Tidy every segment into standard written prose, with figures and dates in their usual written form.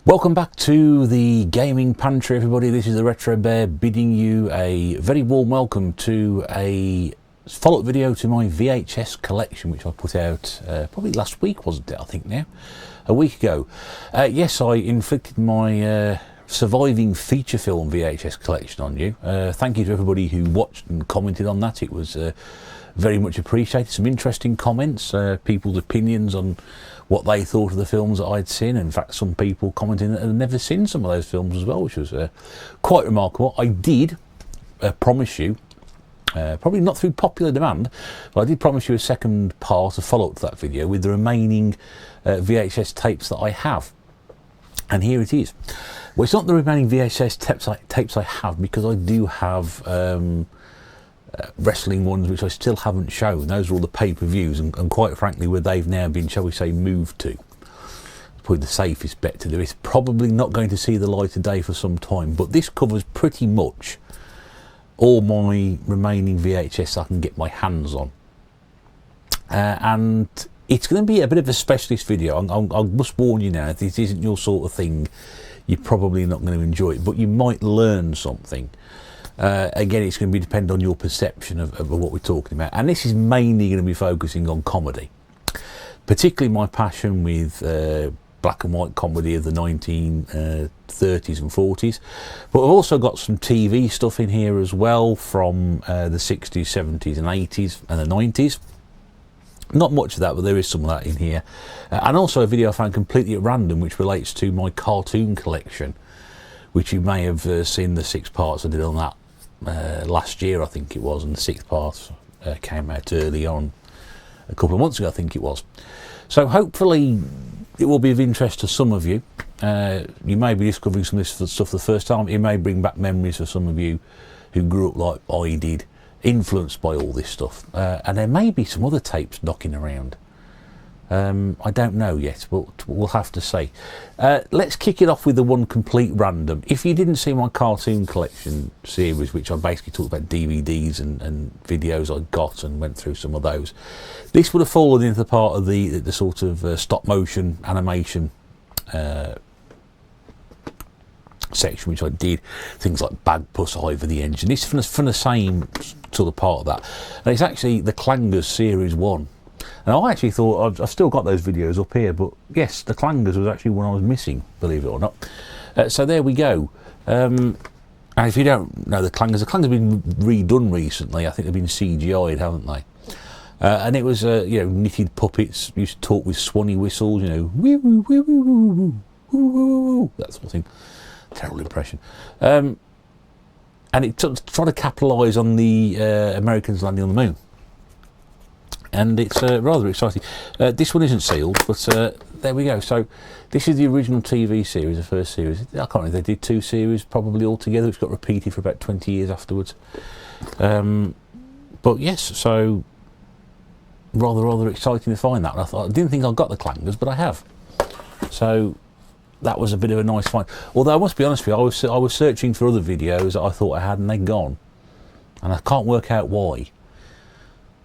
Welcome back to the gaming pantry, everybody. This is the Retro Bear bidding you a very warm welcome to a follow-up video to my VHS collection, which I put out probably last week, wasn't it? I think now, a week ago. Yes, I inflicted my surviving feature film VHS collection on you. Thank you to everybody who watched and commented on that. It was very much appreciated. Some interesting comments, people's opinions on what they thought of the films that I'd seen. In fact, some people commenting that had never seen some of those films as well, which was quite remarkable. I did promise you, probably not through popular demand, but I did promise you a second part, a follow-up to that video with the remaining VHS tapes that I have. And here it is. Well, it's not the remaining VHS tapes I have, because I do have wrestling ones which I still haven't shown. Those are all the pay-per-views, and quite frankly, where they've now been, shall we say, moved to. Probably the safest bet to do. It's probably not going to see the light of day for some time, but this covers pretty much all my remaining VHS I can get my hands on. And it's going to be a bit of a specialist video. I must warn you now, if this isn't your sort of thing, you're probably not going to enjoy it, but you might learn something. Again, it's going to be dependent on your perception of what we're talking about, and this is mainly going to be focusing on comedy, particularly my passion with black and white comedy of the 1930s and 40s, but I've also got some TV stuff in here as well from the 60s, 70s and 80s and the 90s. Not much of that, but there is some of that in here, and also a video I found completely at random which relates to my cartoon collection, which you may have seen the 6 parts I did on that last year, I think it was, and the 6th part came out early on, a couple of months ago I think it was. So hopefully it will be of interest to some of you. You may be discovering some of this stuff for the first time. It may bring back memories for some of you who grew up like I did, influenced by all this stuff, and there may be some other tapes knocking around. I don't know yet, but we'll have to see. Let's kick it off with the one complete random. If you didn't see my cartoon collection series, which I basically talked about DVDs and videos I got and went through some of those, this would have fallen into the part of the sort of stop motion animation section, which I did. Things like Bagpuss, Ivor the Engine. This is from the same sort of part of that. And it's actually the Clangers Series 1. And I actually thought, I've still got those videos up here, but yes, the Clangers was actually one I was missing, believe it or not. So there we go. And if you don't know the Clangers have been redone recently. I think they've been CGI'd, haven't they? And it was, you know, knitted puppets, used to talk with swanny whistles, you know, wee woo, wee woo, woo woo, woo woo, that sort of thing. Terrible impression. And it tried to capitalise on the Americans landing on the moon. And it's rather exciting. This one isn't sealed, but there we go. So this is the original TV series, the first series. I can't remember, they did 2 series probably altogether, which got repeated for about 20 years afterwards. But yes, so rather exciting to find that. And I didn't think I got the Clangers, but I have. So that was a bit of a nice find. Although I must be honest with you, I was searching for other videos that I thought I had, and they're gone, and I can't work out why.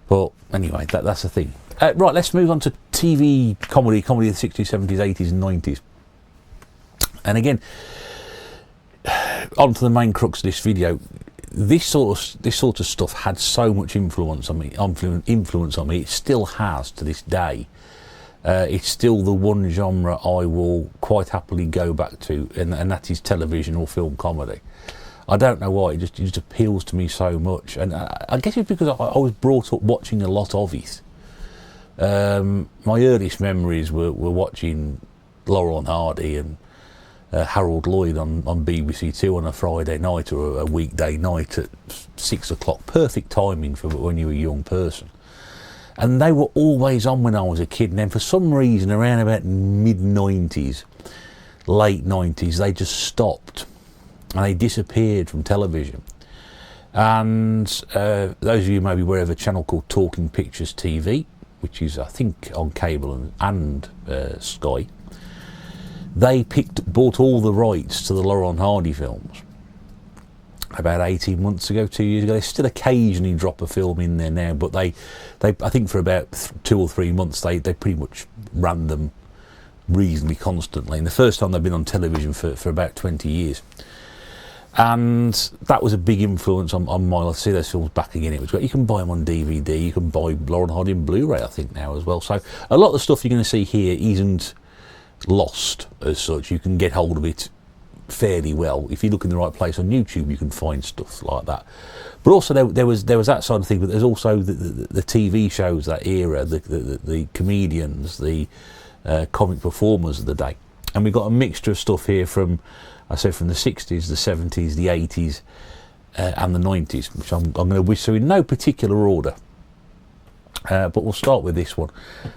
But anyway, that's the thing. Right, let's move on to TV comedy of the 60s, 70s, 80s and 90s. And again, on to the main crux of this video. This sort of stuff had so much influence on me. It still has to this day. It's still the one genre I will quite happily go back to, and that is television or film comedy. I don't know why, it just appeals to me so much, and I guess it's because I was brought up watching a lot of it. My earliest memories were watching Laurel and Hardy and Harold Lloyd on BBC Two on a Friday night or a weekday night at 6 o'clock. Perfect timing for when you were a young person. And they were always on when I was a kid, and then for some reason around about mid-90s, late 90s, they just stopped. And they disappeared from television. And those of you maybe aware of a channel called Talking Pictures TV, which is I think on cable and Sky. They bought all the rights to the Laurel and Hardy films about 18 months ago, 2 years ago. They still occasionally drop a film in there now, but they I think for about 2 or 3 months they pretty much ran them reasonably constantly. And the first time they've been on television for about 20 years. And that was a big influence on my life. See those films back again. It was great. You can buy them on DVD. You can buy Laurel Hard in Blu-ray, I think, now as well. So a lot of the stuff you're going to see here isn't lost as such. You can get hold of it fairly well. If you look in the right place on YouTube, you can find stuff like that. But also there was that side of thing. But there's also the TV shows, that era, the comedians, the comic performers of the day. And we've got a mixture of stuff here from the 60s, the 70s, the 80s, and the 90s, which I'm going to whiz through in no particular order. But we'll start with this one,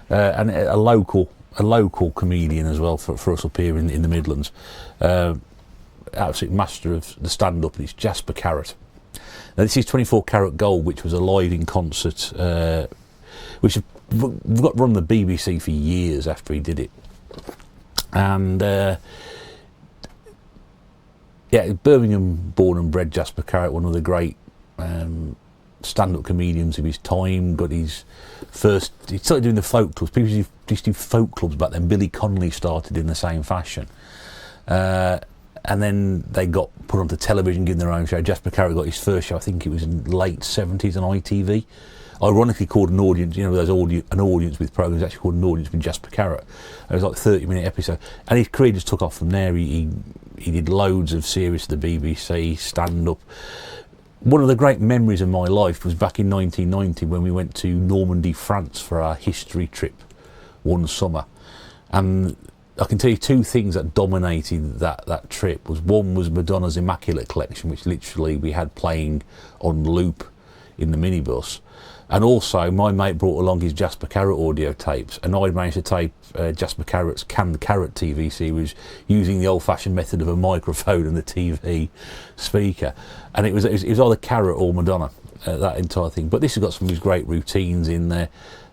and a local comedian as well for us up here in the Midlands. Absolute master of the stand-up, and it's Jasper Carrott. Now this is 24 Karat Gold, which was a live in concert, which we've got run the BBC for years after he did it, and. Yeah, Birmingham born and bred Jasper Carrott, one of the great stand-up comedians of his time. Got his first, he started doing the folk clubs. People used to do folk clubs back then. Billy Connolly started in the same fashion. And then they got put onto television, given their own show. Jasper Carrott got his first show, I think it was in the late 70s on ITV. Ironically called An Audience, you know, there's an audience with programmes, actually called An Audience with Jasper Carrott. It was like a 30-minute episode. And his career just took off from there. He did loads of series to the BBC, stand-up. One of the great memories of my life was back in 1990 when we went to Normandy, France for our history trip one summer. And I can tell you two things that dominated that trip. One was Madonna's Immaculate Collection, which literally we had playing on loop in the minibus. And also, my mate brought along his Jasper Carrott audio tapes, and I'd managed to tape Jasper Carrott's Canned Carrot TV series using the old-fashioned method of a microphone and the TV speaker. And it was either Carrot or Madonna, that entire thing. But this has got some of his great routines in there.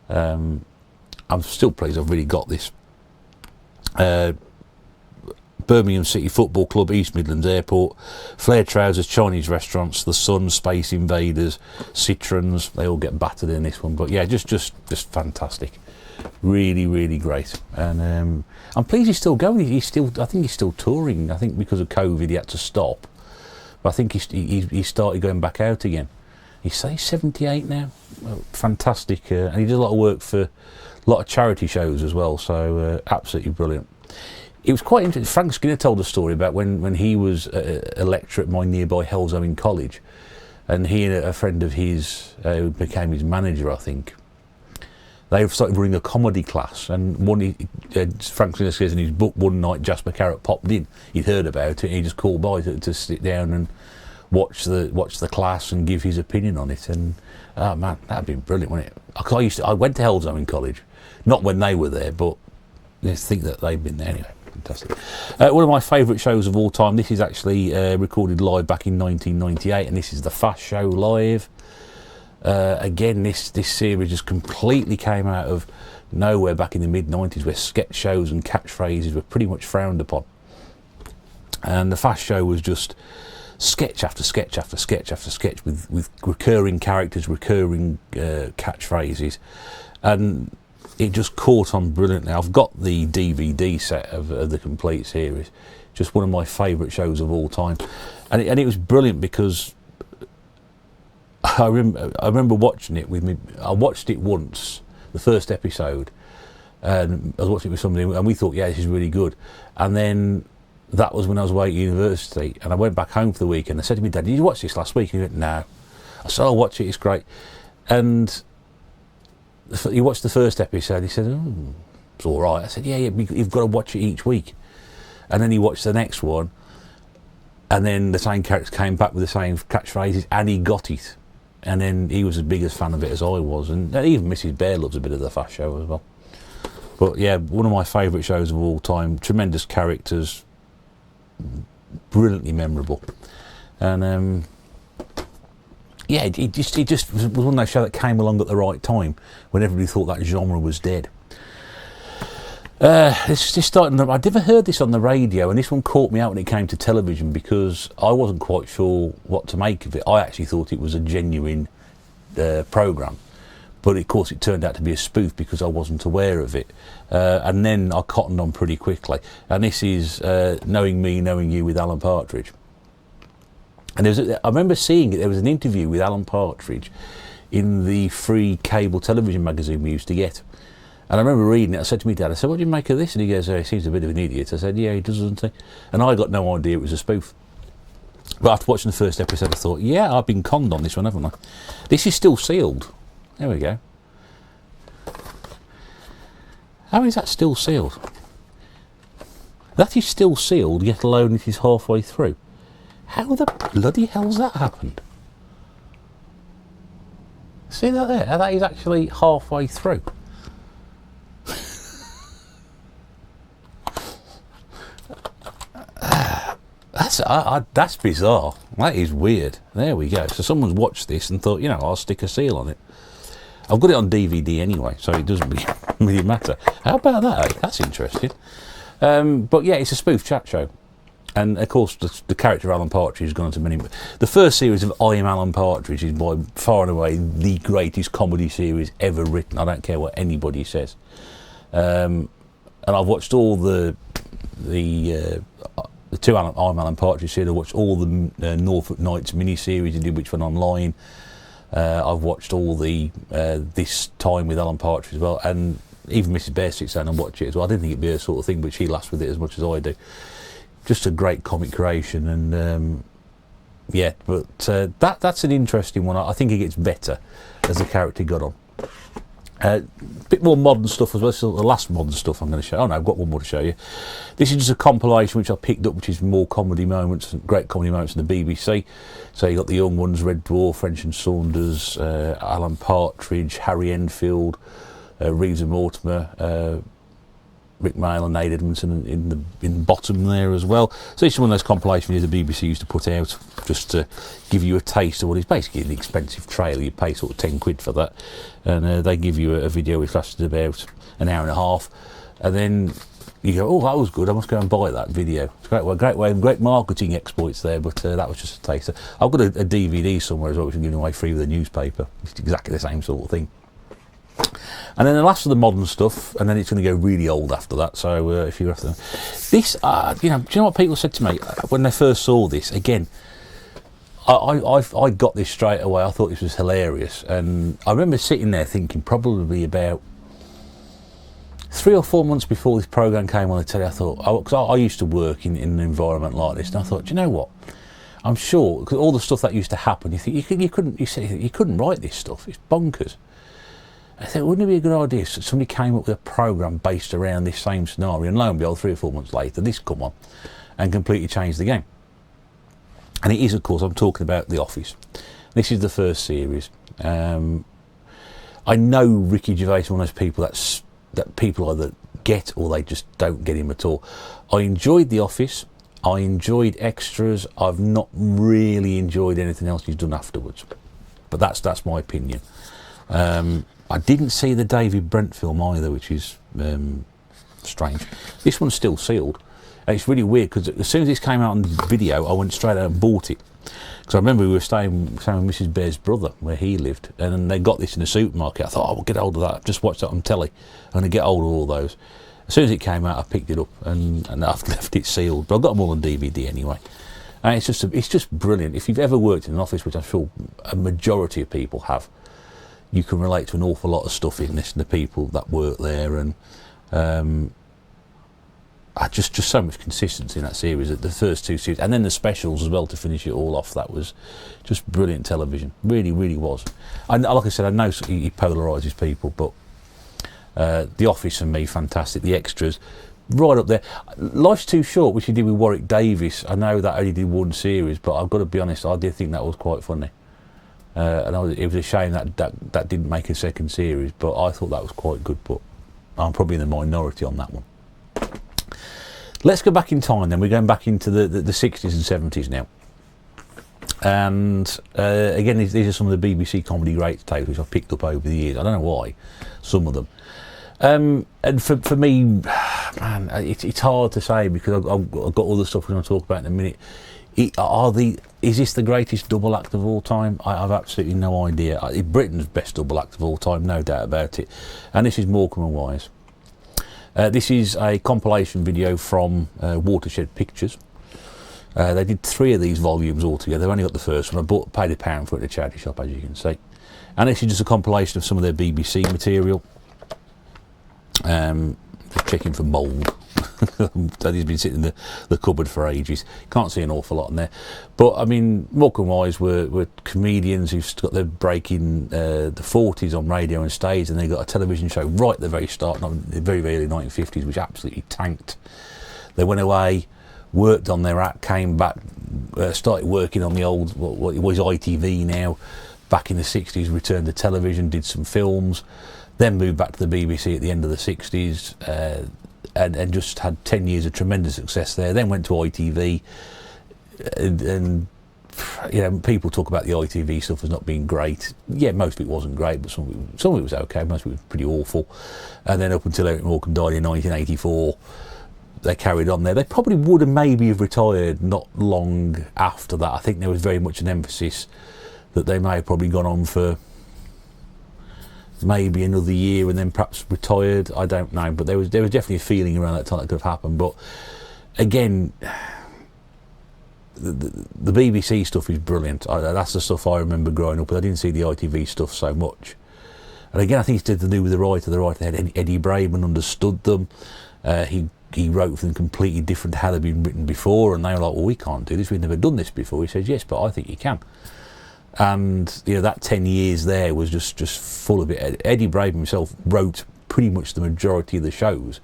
I'm still pleased I've really got this. Birmingham City Football Club, East Midlands Airport, Flare Trousers, Chinese restaurants, The Sun, Space Invaders, Citrons. They all get battered in this one, but yeah, just fantastic. Really, really great. And I'm pleased he's still going. I think he's still touring. I think because of COVID he had to stop, but I think he started going back out again. He's 78 now. Well, fantastic, and he does a lot of work for a lot of charity shows as well. So absolutely brilliant. It was quite interesting. Frank Skinner told a story about when he was a lecturer at my nearby Hellsowing College, and he and a friend of his who became his manager, I think, they started running a comedy class. And Frank Skinner says in his book, one night Jasper Carrott popped in. He'd heard about it, and he just called by to sit down and watch the class and give his opinion on it. And oh man, that'd been brilliant, wouldn't it? I went to Hellsowing College, not when they were there, but I think that they've been there anyway. Fantastic. One of my favourite shows of all time. This is actually recorded live back in 1998, and this is the Fast Show live. Again, this series just completely came out of nowhere back in the mid-90s, where sketch shows and catchphrases were pretty much frowned upon. And the Fast Show was just sketch after sketch after sketch after sketch with recurring characters, recurring catchphrases, and it just caught on brilliantly. I've got the DVD set of the complete series. Just one of my favourite shows of all time, and it was brilliant because I remember watching it with me. I watched it once, the first episode, and I was watching it with somebody, and we thought, yeah, this is really good. And then that was when I was away at university, and I went back home for the weekend. I said to me, Dad, did you watch this last week? And he went, no. I said, I'll watch it, it's great. And he watched the first episode. He said, oh, it's all right. I said, yeah, you've got to watch it each week. And then he watched the next one, and then the same characters came back with the same catchphrases, and he got it. And then he was as big a fan of it as I was, and even Mrs. Bear loves a bit of the Fast Show as well. But yeah, one of my favourite shows of all time. Tremendous characters, brilliantly memorable, and yeah, it just was one of those shows that came along at the right time when everybody thought that genre was dead. It's just starting. I'd never heard this on the radio, and this one caught me out when it came to television because I wasn't quite sure what to make of it. I actually thought it was a genuine programme, but of course it turned out to be a spoof because I wasn't aware of it, and then I cottoned on pretty quickly. And this is Knowing Me, Knowing You with Alan Partridge. And I remember seeing it. There was an interview with Alan Partridge in the free cable television magazine we used to get. And I remember reading it. I said to my dad, I said, what do you make of this? And he goes, oh, he seems a bit of an idiot. I said, yeah, he does, doesn't he? And I got no idea it was a spoof. But after watching the first episode, I thought, yeah, I've been conned on this one, haven't I? This is still sealed. There we go. How is that still sealed? That is still sealed, yet alone it is halfway through. How the bloody hell's that happened? See that there? That is actually halfway through. That's bizarre. That is weird. There we go. So someone's watched this and thought, you know, I'll stick a seal on it. I've got it on DVD anyway, so it doesn't really matter. How about that? Eh? That's interesting. But yeah, it's a spoof chat show. And of course, the character Alan Partridge has gone on to many. The first series of I Am Alan Partridge is by far and away the greatest comedy series ever written. I don't care what anybody says. And I've watched all the two I Am Alan Partridge series. I watched all the Norfolk Nights mini-series he did, which went online. I've watched all the This Time with Alan Partridge as well, and even Mrs. Bear sits down and watch it as well. I didn't think it'd be her sort of thing, but she laughs with it as much as I do. Just a great comic creation, and yeah, but that's an interesting one. I think it gets better as the character got on. A bit more modern stuff as well. So the last modern stuff I'm going to show. Oh no, I've got one more to show you. This is just a compilation which I picked up, which is more comedy moments, great comedy moments in the BBC. So you got the young ones: Red Dwarf, French and Saunders, Alan Partridge, Harry Enfield, Reeves and Mortimer, Rick Mail and Nate Edmondson in the bottom there as well. So it's one of those compilations the BBC used to put out just to give you a taste of what is basically an expensive trailer. You pay sort of 10 quid for that, and they give you a video which lasted about an hour and a half, and then you go, oh, that was good, I must go and buy that video. It's a great marketing exploits there, but that was just a taster. I've got a DVD somewhere as well which I'm giving away free with a newspaper. It's exactly the same sort of thing. And then the last of the modern stuff, and then it's going to go really old after that. So if you have to, this, do you know what people said to me when they first saw this? Again, I got this straight away. I thought this was hilarious, and I remember sitting there thinking, probably about 3 or 4 months before this program came on the telly, I thought, because I used to work in an environment like this, and I thought, do you know what? I'm sure, because all the stuff that used to happen, you think you couldn't write this stuff. It's bonkers. I thought, wouldn't it be a good idea if somebody came up with a programme based around this same scenario, and lo and behold, 3 or 4 months later, this come on and completely changed the game. And it is, of course, I'm talking about The Office. This is the first series. I know Ricky Gervais is one of those people that people either get or they just don't get him at all. I enjoyed The Office. I enjoyed Extras. I've not really enjoyed anything else he's done afterwards. But that's my opinion. I didn't see the David Brent film either, which is strange. This one's still sealed. And it's really weird because as soon as this came out on video, I went straight out and bought it. Because I remember we were staying with Mrs. Bear's brother, where he lived, and they got this in the supermarket. I thought, oh, we'll get hold of that. I've just watched that on telly. I'm going to get hold of all those. As soon as it came out, I picked it up and I've left it sealed. But I've got them all on DVD anyway. And it's just brilliant. If you've ever worked in an office, which I'm sure a majority of people have, you can relate to an awful lot of stuff in this and the people that work there, and just so much consistency in that series, the first 2 series, and then the specials as well to finish it all off. That was just brilliant television, really, really was. And like I said, I know he polarises people, but The Office and me, fantastic. The Extras, right up there. Life's Too Short, which he did with Warwick Davis, I know that only did 1 series, but I've got to be honest, I did think that was quite funny. And it was a shame that didn't make a 2nd series, but I thought that was quite good, but I'm probably in the minority on that one. Let's go back in time then. We're going back into the 60s and 70s now. And again, these are some of the BBC comedy greats tapes which I've picked up over the years. I don't know why, some of them. And for me, man, it's hard to say because I've got all the stuff we're going to talk about in a minute. Is this the greatest double act of all time? I've absolutely no idea. Britain's best double act of all time, no doubt about it. And this is Morecambe and Wise. This is a compilation video from Watershed Pictures. They did 3 of these volumes altogether. They've only got the first one. Paid £1 for it at a charity shop, as you can see. And this is just a compilation of some of their BBC material. Just checking for mould. Daddy's been sitting in the cupboard for ages. Can't see an awful lot in there. But I mean, Morecambe and Wise were comedians who've got their break in the 40s on radio and stage, and they got a television show right at the very start, not the very early 1950s, which absolutely tanked. They went away, worked on their act, came back, started working on the old, what it was ITV now, back in the 60s, returned to television, did some films, then moved back to the BBC at the end of the 60s, and just had 10 years of tremendous success there. Then went to ITV, and you know, people talk about the ITV stuff as not being great. Yeah, most of it wasn't great, but some of it was okay, most of it was pretty awful. And then up until Eric Morecambe died in 1984, they carried on there. They probably would have maybe have retired not long after that. I think there was very much an emphasis that they may have probably gone on for maybe another year and then perhaps retired. I don't know, but there was definitely a feeling around that time that could have happened. But again, the BBC stuff is brilliant. That's the stuff I remember growing up with. I didn't see the ITV stuff so much. And again, I think it's to do with the writer. The writer had Eddie Braben, understood them. He wrote for them completely different to how they'd been written before, and they were like, well, we can't do this, we've never done this before. He says, yes, but I think you can. And you know, that 10 years there was just full of it. Eddie Braben himself wrote pretty much the majority of the shows,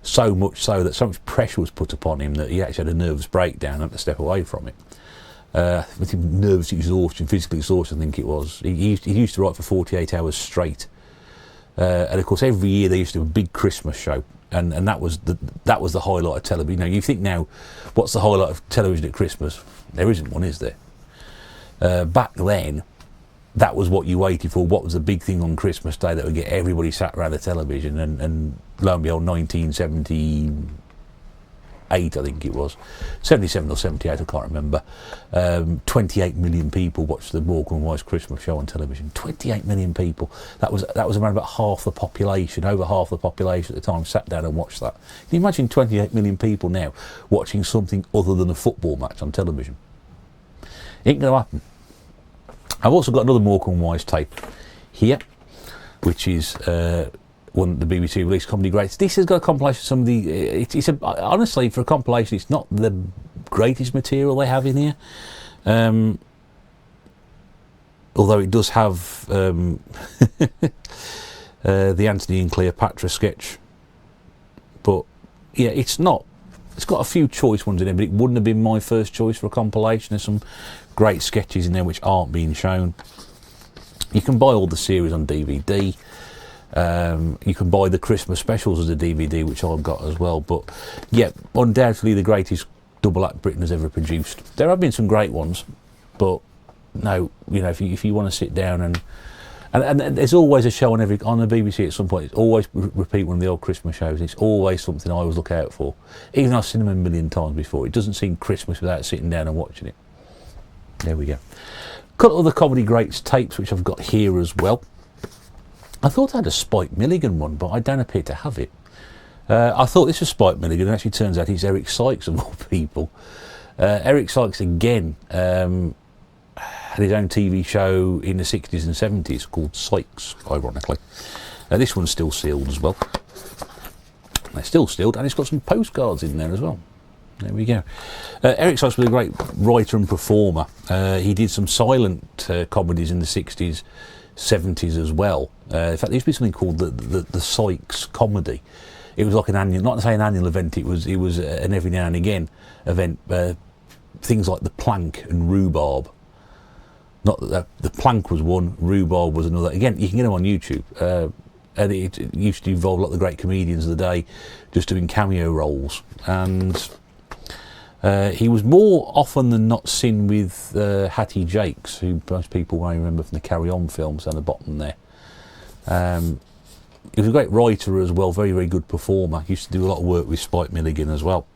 so much so that so much pressure was put upon him that he actually had a nervous breakdown and had to step away from it. With nervous exhaustion, physical exhaustion, I think it was. He used to write for 48 hours straight. And of course, every year they used to do a big Christmas show. And that was the highlight of television. You know, you think now, what's the highlight of television at Christmas? There isn't one, is there? Back then, that was what you waited for. What was the big thing on Christmas Day that would get everybody sat around the television? And lo and behold, 1978, I think it was, 77 or 78, I can't remember. 28 million people watched the Morecambe and Wise Christmas show on television. 28 million people. That was around about half the population, over half the population at the time sat down and watched that. Can you imagine 28 million people now watching something other than a football match on television? Ain't going to happen. I've also got another Morecambe and Wise tape here, which is one the BBC released, Comedy Greats. This has got a compilation of some of the. Honestly, for a compilation, it's not the greatest material they have in here. Although it does have the Anthony and Cleopatra sketch. But yeah, it's not. It's got a few choice ones in there, but it wouldn't have been my first choice for a compilation. There's some great sketches in there which aren't being shown. You can buy all the series on DVD. You can buy the Christmas specials as a DVD, which I've got as well. But yeah, undoubtedly the greatest double act Britain has ever produced. There have been some great ones, but no, you know, if you want to sit down and there's always a show on the BBC at some point. It's always repeat one of the old Christmas shows. It's always something I always look out for. Even though I've seen them a million times before, it doesn't seem Christmas without sitting down and watching it. There we go. Got all the Comedy Greats tapes, which I've got here as well. I thought I had a Spike Milligan one, but I don't appear to have it. I thought this was Spike Milligan, and actually turns out he's Eric Sykes of all people. Eric Sykes again had his own TV show in the 60s and 70s called Sykes, ironically. This one's still sealed as well. It's still sealed, and it's got some postcards in there as well. There we go. Eric Sykes was a great writer and performer. He did some silent comedies in the 60s, 70s as well. In fact, there used to be something called the Sykes Comedy. It was like an annual, not to say an annual event, it was an every now and again event. Things like the Plank and Rhubarb. Not that the Plank was one, Rhubarb was another. Again, you can get them on YouTube. And it used to involve a lot of the great comedians of the day just doing cameo roles. And he was more often than not seen with Hattie Jakes, who most people won't remember from the Carry On films down the bottom there. He was a great writer as well, very, very good performer. He used to do a lot of work with Spike Milligan as well.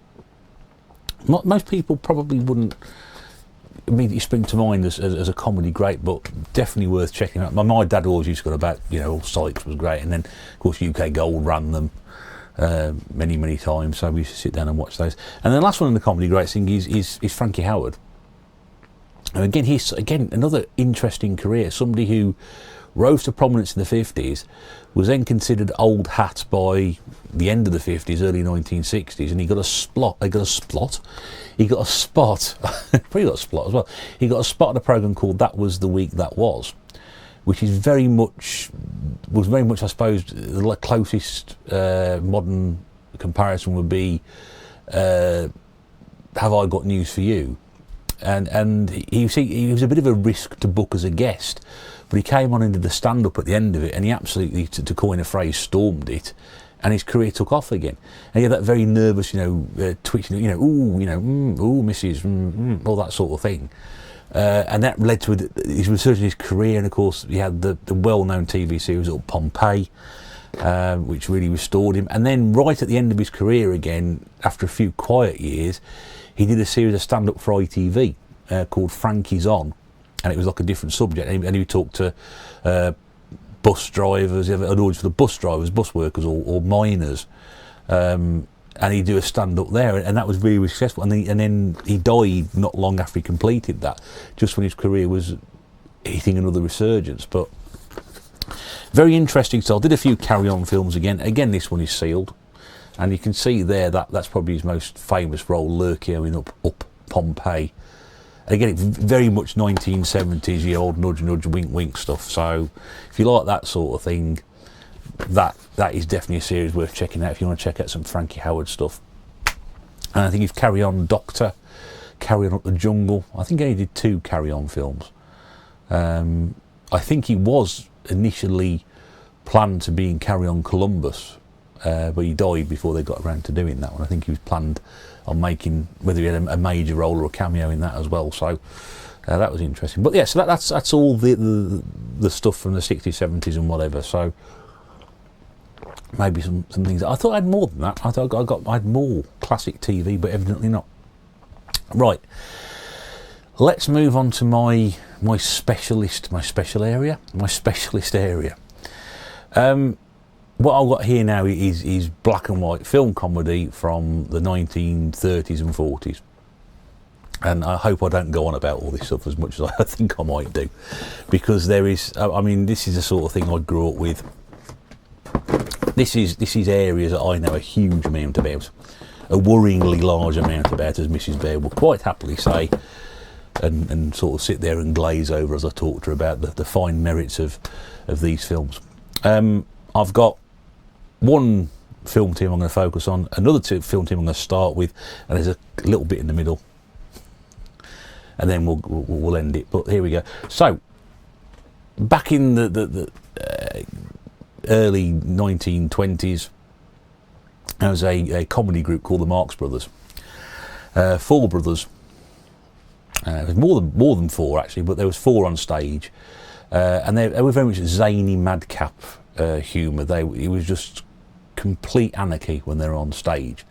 Most people probably wouldn't immediately spring to mind as a comedy great, but definitely worth checking out. My dad always used to go about, Sykes was great, and then of course UK Gold ran them many times, so we used to sit down and watch those. And the last one in the comedy great thing is Frankie Howerd. And again, he's another interesting career. Somebody who rose to prominence in the 50s, was then considered old hat by the end of the 50s, early 1960s, and he got a spot. Probably got a spot as well. He got a spot on a programme called That Was the Week That Was, which is very much, I suppose, the closest modern comparison would be Have I Got News for You? And he was a bit of a risk to book as a guest, but he came on and did the stand-up at the end of it, and he absolutely, to coin a phrase, stormed it, and his career took off again. And he had that very nervous, twitching, ooh, missus, all that sort of thing. And that led to his research in his career, and of course he had the well-known TV series called Pompeii, which really restored him. And then right at the end of his career again, after a few quiet years, he did a series of stand-up for ITV called Frankie's On, and it was like a different subject, and he would talk to bus drivers, an audience for the bus drivers, bus workers, or miners, and he'd do a stand-up there, and that was really, really successful. And then he died not long after he completed that, just when his career was hitting another resurgence. But very interesting. So I did a few carry-on films again. Again, this one is sealed, and you can see there that's probably his most famous role, Lurkio in Up Pompeii. Again, it's very much 1970s, your old nudge, wink, wink stuff. So if you like that sort of thing, that is definitely a series worth checking out if you want to check out some Frankie Howerd stuff. And I think you've Carry On Doctor, Carry On Up the Jungle. I think he only did 2 Carry On films. I think he was initially planned to be in Carry On Columbus, but he died before they got around to doing that one. I think he was planned on making, whether he had a major role or a cameo in that as well. So that was interesting. But yeah, so that's all the stuff from the 60s, 70s and whatever. So maybe some things. I thought I had more than that. I thought I had more classic TV, but evidently not. Right, let's move on to my specialist area. What I've got here now is black and white film comedy from the 1930s and 40s. And I hope I don't go on about all this stuff as much as I think I might do, because there is, this is the sort of thing I grew up with. This is areas that I know a huge amount about, a worryingly large amount about, as Mrs. Bear will quite happily say, and sort of sit there and glaze over as I talk to her about the fine merits of these films. I've got one film team I'm going to focus on, another film team I'm going to start with, and there's a little bit in the middle, and then we'll end it. But here we go. So back in the early 1920s, there was a comedy group called the Marx Brothers. 4 brothers. There was more than 4 actually, but there was 4 on stage, and they were very much zany madcap humour. It was just complete anarchy when they were on stage.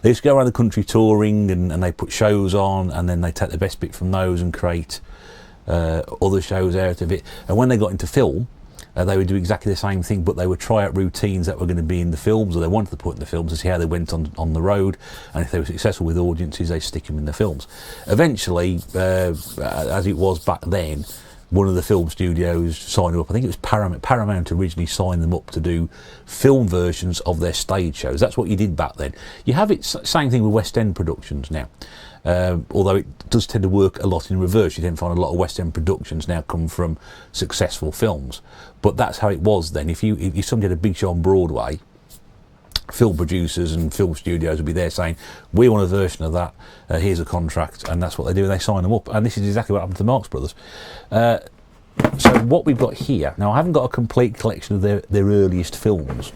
They used to go around the country touring, and they put shows on, and then they take the best bit from those and create other shows out of it. And when they got into film, they would do exactly the same thing, but they would try out routines that were going to be in the films, or they wanted to put in the films, to see how they went on the road, and if they were successful with audiences, they stick them in the films. Eventually, as it was back then, one of the film studios signed them up. I think it was Paramount. Paramount originally signed them up to do film versions of their stage shows. That's what you did back then. You have it, same thing with West End productions now. Although it does tend to work a lot in reverse. You tend to find a lot of West End productions now come from successful films. But that's how it was then. If somebody had a big show on Broadway, film producers and film studios would be there saying, we want a version of that, here's a contract, and that's what they do, and they sign them up. And this is exactly what happened to the Marx Brothers. So what we've got here, now I haven't got a complete collection of their earliest films.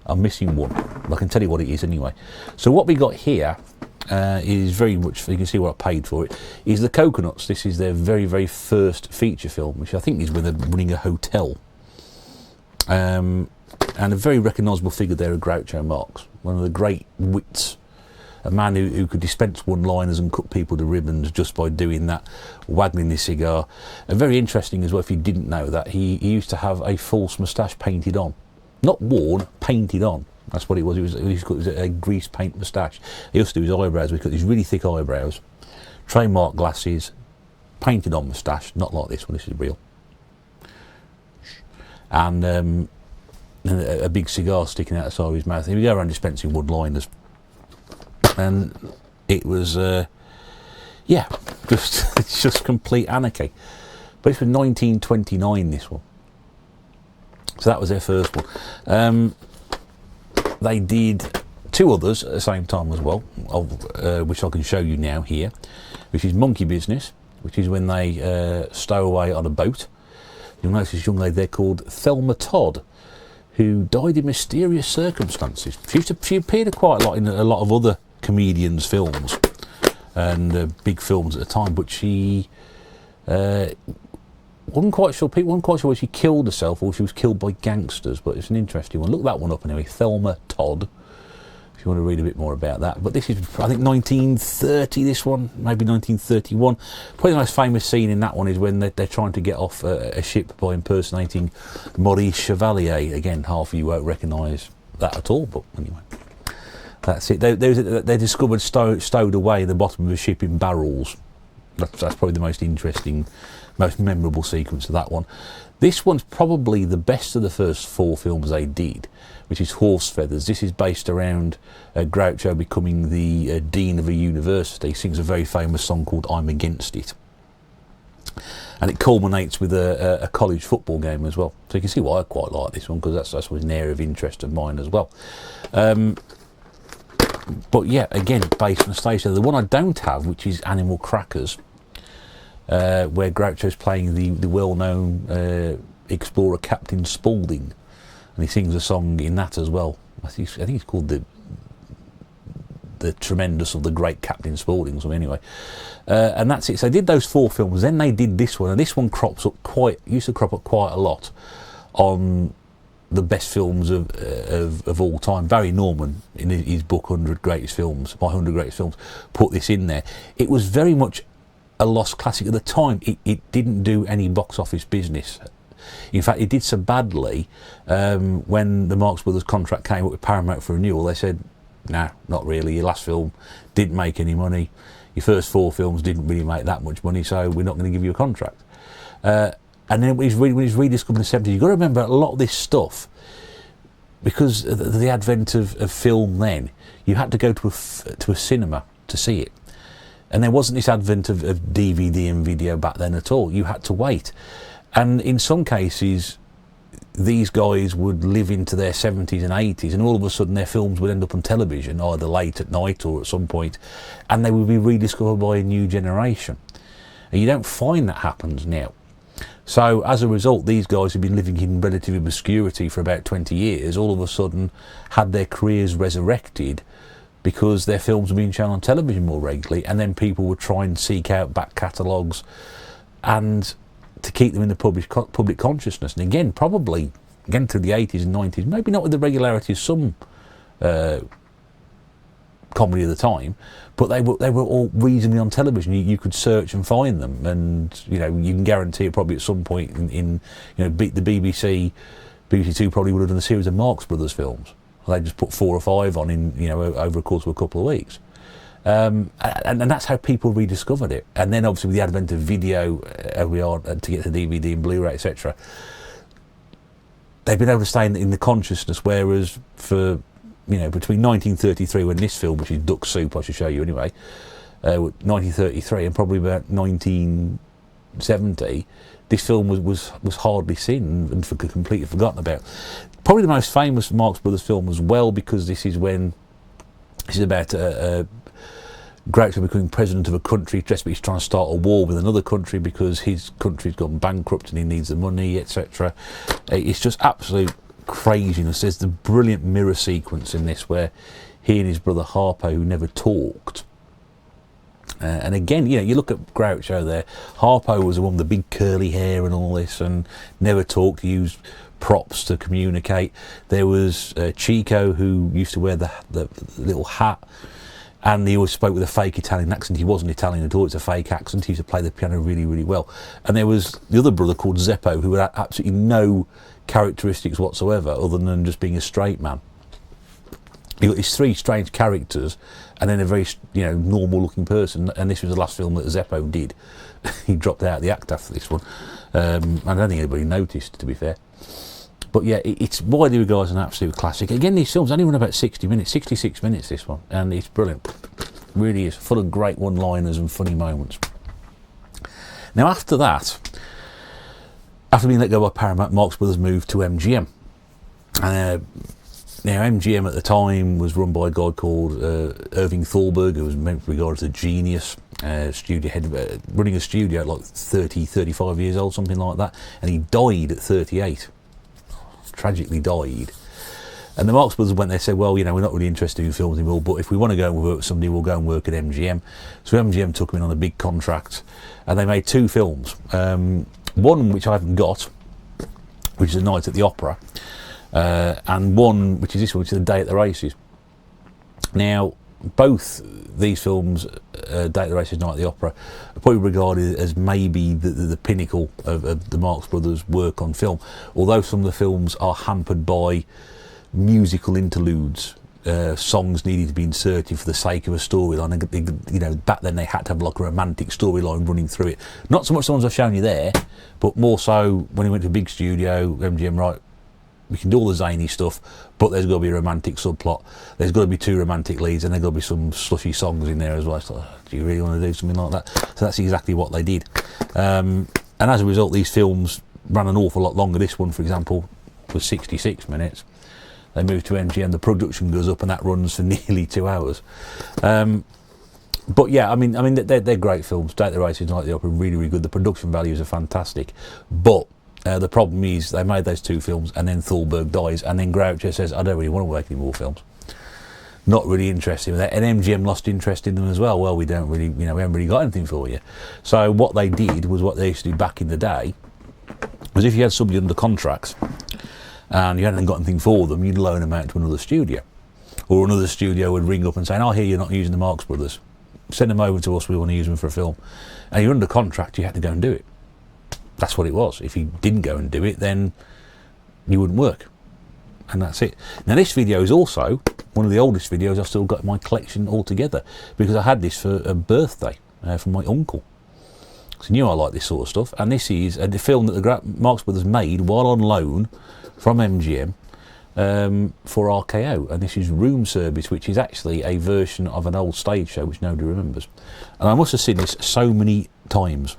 I'm missing one, but I can tell you what it is anyway. So what we got here is very much, you can see what I paid for it, is The Coconuts. This is their very, very first feature film, which I think is when they're running a hotel. And a very recognisable figure there of Groucho Marx, one of the great wits a man who could dispense one-liners and cut people to ribbons just by doing that, waggling his cigar. And very interesting as well, if you didn't know that, he used to have a false moustache painted on. Not worn, painted on. That's what it was. It was a grease paint moustache. He used to do his eyebrows. We got these really thick eyebrows, trademark glasses, painted on moustache. Not like this one. This is real. And a big cigar sticking out the side of his mouth. He would go around dispensing one-liners, and it was, just complete anarchy. But it was 1929. This one. So that was their first one. They did two others at the same time as well, which I can show you now here, which is Monkey Business, which is when they stow away on a boat. You'll notice this young lady there called Thelma Todd, who died in mysterious circumstances. She appeared quite a lot in a lot of other comedians' films and big films at the time, but she wasn't quite sure. People weren't quite sure whether she killed herself or she was killed by gangsters. But it's an interesting one. Look that one up anyway. Thelma Todd, if you want to read a bit more about that. But this is, I think, 1930. This one, maybe 1931. Probably the most famous scene in that one is when they're trying to get off a ship by impersonating Maurice Chevalier. Again, half of you won't recognise that at all. But anyway, that's it. They're discovered stowed away at the bottom of a ship in barrels. That's probably the most interesting, most memorable sequence of that one. This one's probably the best of the first four films they did, which is Horse Feathers. This is based around Groucho becoming the dean of a university. He sings a very famous song called I'm Against It. And it culminates with a college football game as well. So you can see why I quite like this one, because that's an area of interest of mine as well. But yeah, again, based on a stage show. The one I don't have, which is Animal Crackers, where Groucho's playing the well-known explorer Captain Spaulding, and he sings a song in that as well. I think it's called the Tremendous of the Great Captain Spaulding. So anyway, and that's it. So they did those four films, then they did this one, and this one used to crop up quite a lot on the best films of all time. Barry Norman, in his book 100 Greatest Films, My 100 Greatest Films, put this in there. It was very much a lost classic at the time. It didn't do any box office business. In fact, it did so badly when the Marx Brothers contract came up with Paramount for renewal. They said, "No, not really. Your last film didn't make any money. Your first four films didn't really make that much money, so we're not going to give you a contract." And then when he's rediscovered in the 70s, you've got to remember a lot of this stuff, because of the advent of film then, you had to go to a cinema to see it. And there wasn't this advent of DVD and video back then at all. You had to wait. And in some cases, these guys would live into their 70s and 80s, and all of a sudden their films would end up on television, either late at night or at some point, and they would be rediscovered by a new generation. And you don't find that happens now. So as a result, these guys who've been living in relative obscurity for about 20 years, all of a sudden had their careers resurrected because their films were being shown on television more regularly, and then people would try and seek out back catalogues and to keep them in the public consciousness. And again, probably through the 80s and 90s, maybe not with the regularity of some comedy of the time, but they were all reasonably on television. You could search and find them, and you can guarantee it probably at some point in the BBC Two probably would have done a series of Marx Brothers films. They just put 4 or 5 on in over a course of a couple of weeks, and that's how people rediscovered it. And then obviously with the advent of video, we are to get to DVD and Blu-ray, etc. They've been able to stay in the consciousness, whereas for between 1933, when this film, which is Duck Soup, I should show you anyway, 1933, and probably about 1970, this film was hardly seen and completely forgotten about. Probably the most famous Marx Brothers film as well, because this is about Groucho becoming president of a country, just he's trying to start a war with another country because his country's gone bankrupt and he needs the money, etc. It's just absolute craziness. There's the brilliant mirror sequence in this where he and his brother Harpo, who never talked, and again, you look at Groucho there. Harpo was the one with the big curly hair and all this, and never talked. He used props to communicate. There was Chico, who used to wear the little hat. And he always spoke with a fake Italian accent. He wasn't Italian at all, it's a fake accent. He used to play the piano really, really well. And there was the other brother called Zeppo, who had absolutely no characteristics whatsoever other than just being a straight man. He got these three strange characters and then a very, normal looking person. And this was the last film that Zeppo did. He dropped out of the act after this one. I don't think anybody noticed, to be fair. But yeah, it's widely regarded as an absolute classic. Again, these films only run about 60 minutes, 66 minutes this one, and it's brilliant. Really is, full of great one-liners and funny moments. Now after that, after being let go by Paramount, Marx Brothers moved to MGM. Now MGM at the time was run by a guy called Irving Thalberg, who was regarded as a genius. Studio head, running a studio at like 30, 35 years old, something like that, and he died at 38. Tragically died. And the Marx Brothers went there and said, well, we're not really interested in films anymore, but if we want to go and work with somebody, we'll go and work at MGM. So MGM took him in on a big contract, and they made two films. One which I haven't got, which is A Night at the Opera, and one which is this one, which is A Day at the Races. Now, both these films, Day at the Races, Night at the Opera, are probably regarded as maybe the pinnacle of the Marx Brothers' work on film, although some of the films are hampered by musical interludes. Songs needed to be inserted for the sake of a storyline. Back then they had to have like a romantic storyline running through it. Not so much the ones I've shown you there, but more so when he went to a big studio, MGM, right, we can do all the zany stuff, but there's got to be a romantic subplot. There's got to be two romantic leads, and there's got to be some slushy songs in there as well. It's like, do you really want to do something like that? So that's exactly what they did. And as a result, these films ran an awful lot longer. This one, for example, was 66 minutes. They moved to MGM, the production goes up, and that runs for nearly 2 hours. But yeah, I mean, they're great films. Day at the Races, Night at the Opera, really, really good. The production values are fantastic. But the problem is they made those two films and then Thalberg dies, and then Groucho says, I don't really want to make any more films. Not really interested in that. And MGM lost interest in them as well. Well, we don't really, we haven't really got anything for you. So what they did was what they used to do back in the day, was if you had somebody under contract and you hadn't got anything for them, you'd loan them out to another studio. Or another studio would ring up and say, I hear you're not using the Marx Brothers. Send them over to us, we want to use them for a film. And you're under contract, you had to go and do it. That's what it was. If you didn't go and do it, then you wouldn't work. And that's it. Now this video is also one of the oldest videos I've still got in my collection altogether, because I had this for a birthday from my uncle. So he knew I like this sort of stuff. And this is a film that the Marx Brothers made while on loan from MGM for RKO. And this is Room Service, which is actually a version of an old stage show which nobody remembers. And I must have seen this so many times.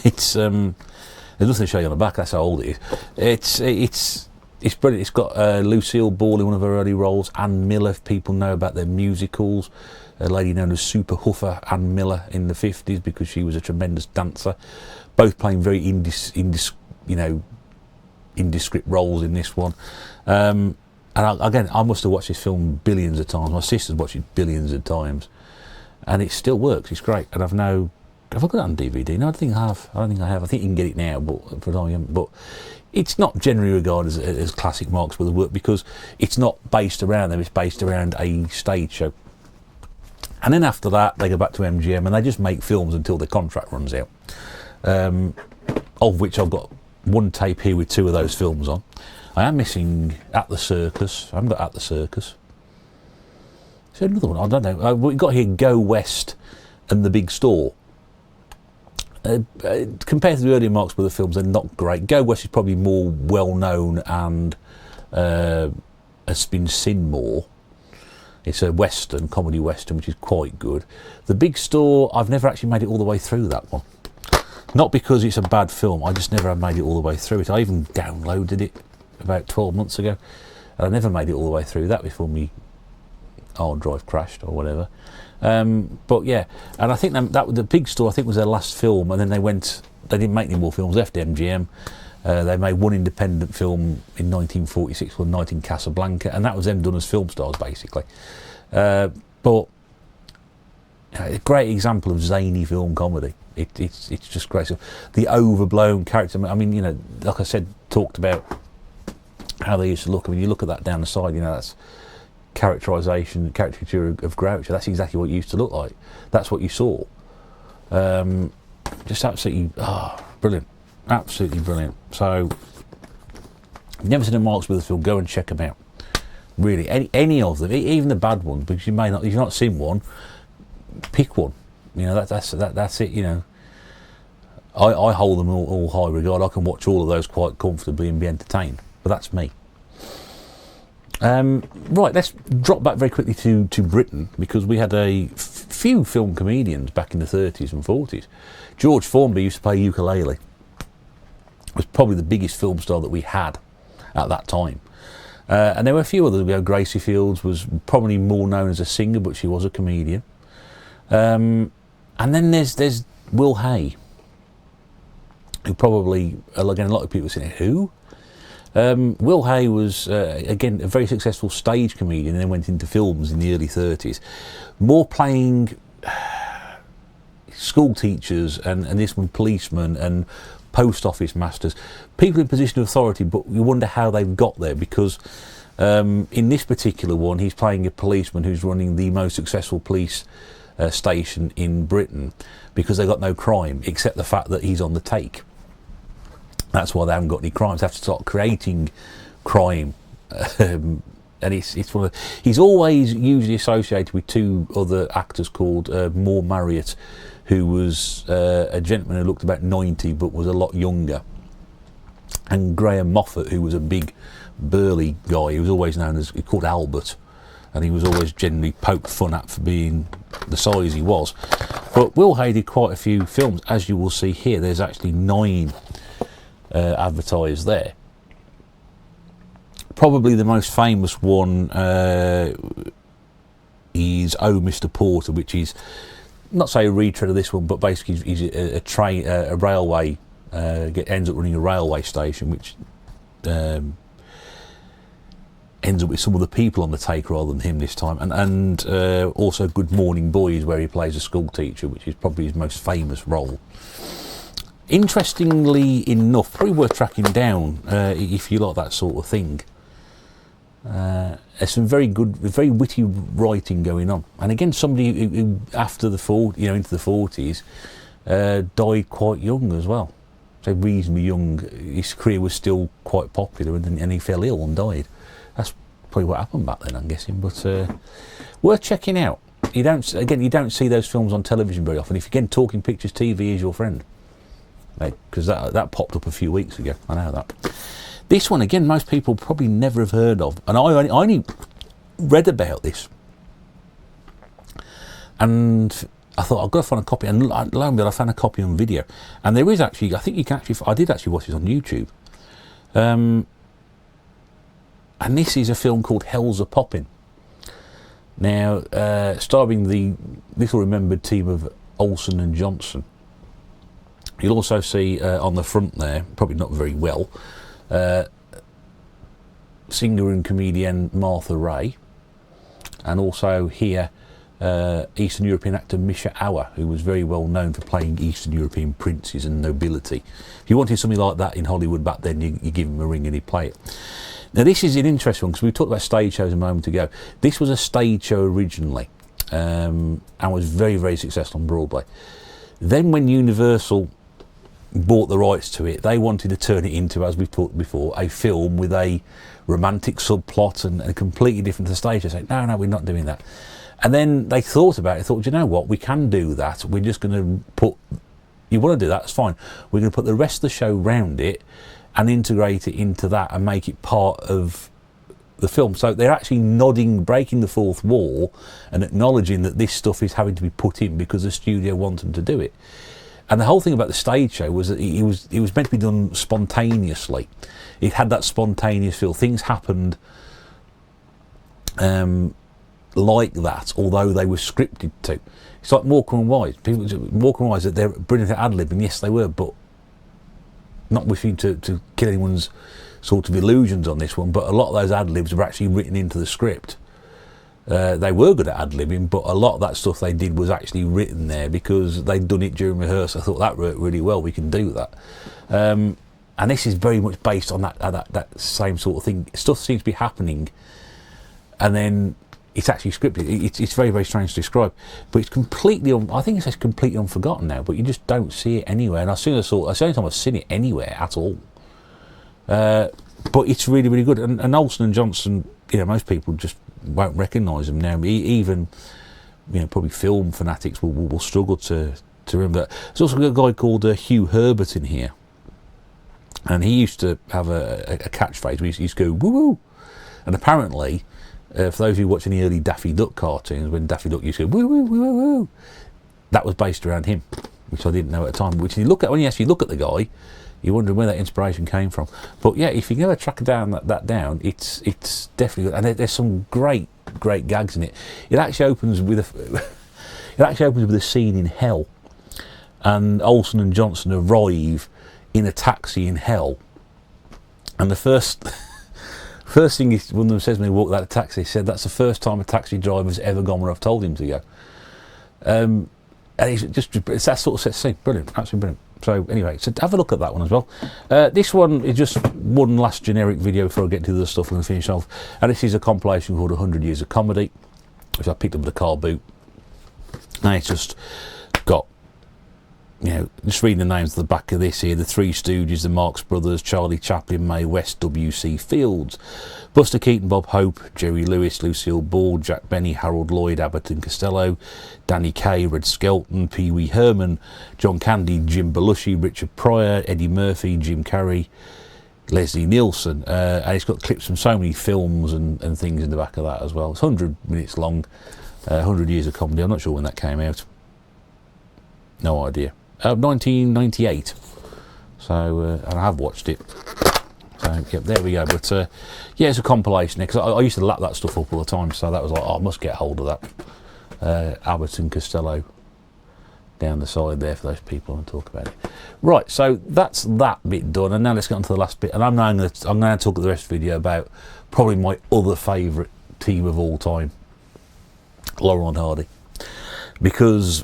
It's there's nothing to show you on the back. That's how old it is. It's brilliant. It's got Lucille Ball in one of her early roles. Ann Miller, if people know about their musicals, a lady known as Super Huffer, Ann Miller, in the 50s, because she was a tremendous dancer. Both playing very indescript roles in this one. And I must have watched this film billions of times. My sister's watched it billions of times, and it still works. It's great. And have I got it on DVD? No, I don't think I have. I think you can get it now, but it's not generally regarded as classic Marx Brothers work, because it's not based around them. It's based around a stage show. And then after that, they go back to MGM and they just make films until their contract runs out. Of which I've got one tape here with two of those films on. I am missing At the Circus. I haven't got At the Circus. Is there another one? I don't know. We've got here Go West and The Big Store. Compared to the earlier Marx Brothers films, they're not great. Go West is probably more well known and has been seen more. It's a western, comedy western, which is quite good. The Big Store, I've never actually made it all the way through that one. Not because it's a bad film, I just never have made it all the way through it. I even downloaded it about 12 months ago, and I never made it all the way through that before my hard drive crashed or whatever. But yeah, and I think that the Big Store, I think, was their last film, and then they didn't make any more films, left MGM. They made one independent film in 1946 called Night in Casablanca, and that was them done as film stars, basically. But a great example of zany film comedy. It's just great. So the overblown character, I mean, like I said, talked about how they used to look. I mean, you look at that down the side, that's caricature of Groucho. That's exactly what it used to look like. That's what you saw. Just absolutely brilliant, absolutely brilliant. So, if you've never seen a Marx Brothers film, go and check them out. Really, any of them, even the bad ones, because you may not, if you've not seen one, pick one. You know, that's it. You know, I hold them all high regard. I can watch all of those quite comfortably and be entertained. But that's me. Right, let's drop back very quickly to Britain, because we had a few film comedians back in the 30s and 40s. George Formby used to play ukulele. Was probably the biggest film star that we had at that time. And there were a few others. Gracie Fields was probably more known as a singer, but she was a comedian. And then there's Will Hay, who probably, again, a lot of people say, who? Will Hay was, again, a very successful stage comedian, and then went into films in the early 30s. More playing school teachers and this one policemen and post office masters, people in position of authority, but you wonder how they've got there, because in this particular one, he's playing a policeman who's running the most successful police station in Britain, because they've got no crime, except the fact that he's on the take. That's why they haven't got any crimes. They have to start creating crime. And it's one of, he's always usually associated with two other actors called Moore Marriott, who was a gentleman who looked about 90 but was a lot younger, and Graham Moffat, who was a big burly guy. He was always known as, called Albert, and he was always generally poked fun at for being the size he was. But Will Hay did quite a few films, as you will see here. There's actually 9 advertised there. Probably the most famous one is Oh Mr. Porter, which is not say a retread of this one, but basically he's a railway, ends up running a railway station, which ends up with some of the people on the take rather than him this time, and also Good Morning Boys, where he plays a school teacher, which is probably his most famous role. Interestingly enough, probably worth tracking down if you like that sort of thing. There's some very good, very witty writing going on, and again, somebody who after the into the 40s, died quite young as well. So reasonably young. His career was still quite popular, and he fell ill and died. That's probably what happened back then, I'm guessing. But worth checking out. You don't see those films on television very often. If again, Talking Pictures TV is your friend, because that popped up a few weeks ago. I know that. This one, again, most people probably never have heard of, and I only read about this, and I thought I've got to find a copy, and lo and behold, I found a copy on video, and there is actually, I think you can actually, I did actually watch this on YouTube, and this is a film called Hell's a Poppin'. Now, starring the little remembered team of Olsen and Johnson. You'll also see on the front there, probably not very well, singer and comedian Martha Ray, and also here Eastern European actor Misha Auer, who was very well known for playing Eastern European princes and nobility. If you wanted something like that in Hollywood back then, you give him a ring and he'd play it. Now this is an interesting one, because we talked about stage shows a moment ago. This was a stage show originally, and was very, very successful on Broadway. Then when Universal bought the rights to it, they wanted to turn it into, as we've talked before, a film with a romantic subplot and a completely different to the stage. They said, no, we're not doing that. And then they thought about it, thought, you know what, we can do that. We're just going to put, you want to do that, that's fine. We're going to put the rest of the show round it and integrate it into that and make it part of the film. So they're actually nodding, breaking the fourth wall and acknowledging that this stuff is having to be put in because the studio wants them to do it. And the whole thing about the stage show was that it was meant to be done spontaneously. It had that spontaneous feel. Things happened like that, although they were scripted to. It's like Morecambe and Wise. Morecambe and Wise, that they're brilliant at ad-libbing, yes they were, but not wishing to kill anyone's sort of illusions on this one, but a lot of those ad-libs were actually written into the script. They were good at ad-libbing, but a lot of that stuff they did was actually written there because they'd done it during rehearsal. I thought that worked really well, we can do that. And this is very much based on that same sort of thing. Stuff seems to be happening, and then it's actually scripted. It's very, very strange to describe, but it's completely. I think it's completely unforgotten now. But you just don't see it anywhere. And as soon as I saw, it's the only time I've seen it anywhere at all. But it's really, really good. And Olsen and Johnson, you know, most people just won't recognise them now. Even, you know, probably film fanatics will struggle to remember that. There's also a guy called Hugh Herbert in here, and he used to have a catchphrase. We used to go woo woo, and apparently. For those who watch any early Daffy Duck cartoons, when Daffy Duck used to go woo woo woo woo woo, that was based around him, which I didn't know at the time. Which when you actually look at the guy, you wonder where that inspiration came from. But yeah, if you can ever track that down, it's definitely good. And there's some great gags in it. It actually opens with a scene in hell, and Olsen and Johnson arrive in a taxi in hell, and the first thing one of them says when they walk out of the taxi, he said that's the first time a taxi driver's ever gone where I've told him to go. And it's that sort of set scene. Brilliant, absolutely brilliant. So anyway, so have a look at that one as well. This one is just one last generic video before I get to the other stuff and finish off. And this is a compilation called 100 Years of Comedy, which I picked up at the car boot. And it's just got, you know, just reading the names at the back of this here: the Three Stooges, the Marx Brothers, Charlie Chaplin, Mae West, W.C. Fields, Buster Keaton, Bob Hope, Jerry Lewis, Lucille Ball, Jack Benny, Harold Lloyd, Abbott and Costello, Danny Kaye, Red Skelton, Pee Wee Herman, John Candy, Jim Belushi, Richard Pryor, Eddie Murphy, Jim Carrey, Leslie Nielsen. And it's got clips from so many films and things in the back of that as well. It's 100 minutes long, 100 Years of Comedy. I'm not sure when that came out. No idea. 1998. So, and I have watched it. So, yep, there we go. But yeah, it's a compilation because I used to lap that stuff up all the time. So that was like, I must get hold of that. Abbott and Costello down the side there for those people and talk about it. Right, so that's that bit done, and now let's get on to the last bit. And I'm going to talk at the rest of the video about probably my other favourite team of all time, Laurel and Hardy, because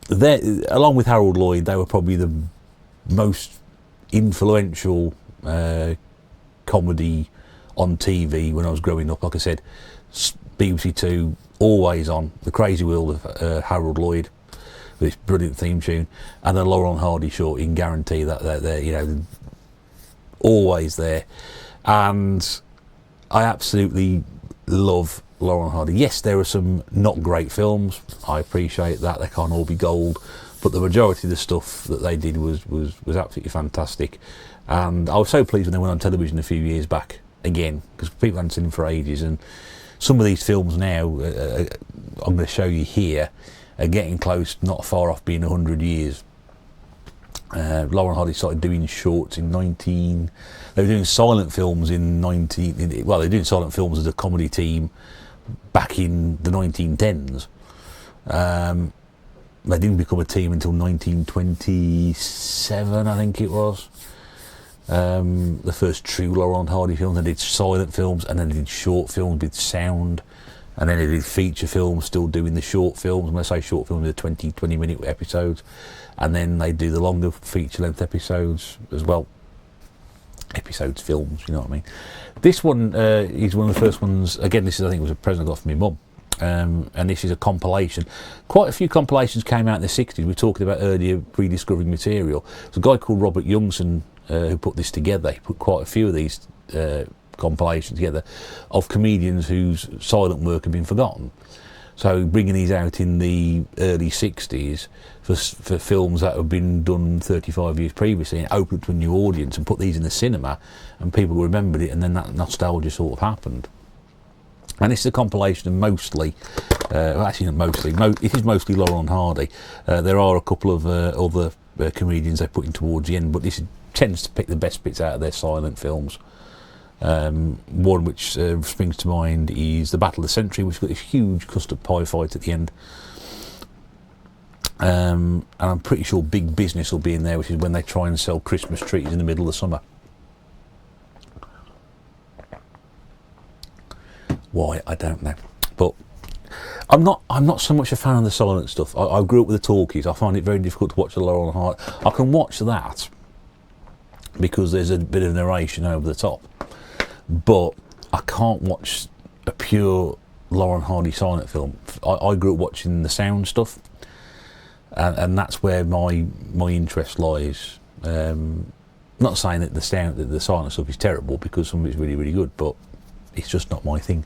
they, along with Harold Lloyd, they were probably the most influential comedy on TV when I was growing up. Like I said, BBC Two, always on, The Crazy World of Harold Lloyd, with this brilliant theme tune, and the Laurel and Hardy short. You can guarantee that they're you know, always there. And I absolutely love Laurel and Hardy. Yes, there are some not great films. I appreciate that. They can't all be gold, but the majority of the stuff that they did was absolutely fantastic. And I was so pleased when they went on television a few years back again, because people hadn't seen them for ages. And some of these films now, I'm going to show you here, are getting close, not far off being 100 years. Laurel and Hardy started doing shorts in they were doing silent films they were doing silent films as a comedy team back in the 1910s. They didn't become a team until 1927, I think it was. The first true Laurel and Hardy films. They did silent films, and then they did short films with sound, and then they did feature films, still doing the short films. When I say short films, they're 20 minute episodes, and then they do the longer feature length episodes as well. Films, you know what I mean. This one is one of the first ones. Again, this is, I think, was a present I got from my mum, and this is a compilation. Quite a few compilations came out in the 60s. We were talking about earlier rediscovering material. There's a guy called Robert Youngson who put this together. He put quite a few of these compilations together of comedians whose silent work had been forgotten. So bringing these out in the early 60s for films that had been done 35 years previously, and opened to a new audience, and put these in the cinema, and people remembered it, and then that nostalgia sort of happened. And this is a compilation of mostly, actually not mostly, it is mostly Laurel and Hardy. There are a couple of other comedians they put in towards the end, but this tends to pick the best bits out of their silent films. One which springs to mind is the Battle of the Century, which got this huge custard pie fight at the end. And I'm pretty sure Big Business will be in there, which is when they try and sell Christmas trees in the middle of summer. Why, I don't know. But I'm not so much a fan of the silent stuff. I grew up with the talkies. I find it very difficult to watch the Laurel and Hardy. I can watch that because there's a bit of narration over the top, but I can't watch a pure Laurel and Hardy silent film. I grew up watching the sound stuff, and that's where my interest lies. Not saying that the silent stuff is terrible, because some of it's really, really good, but it's just not my thing.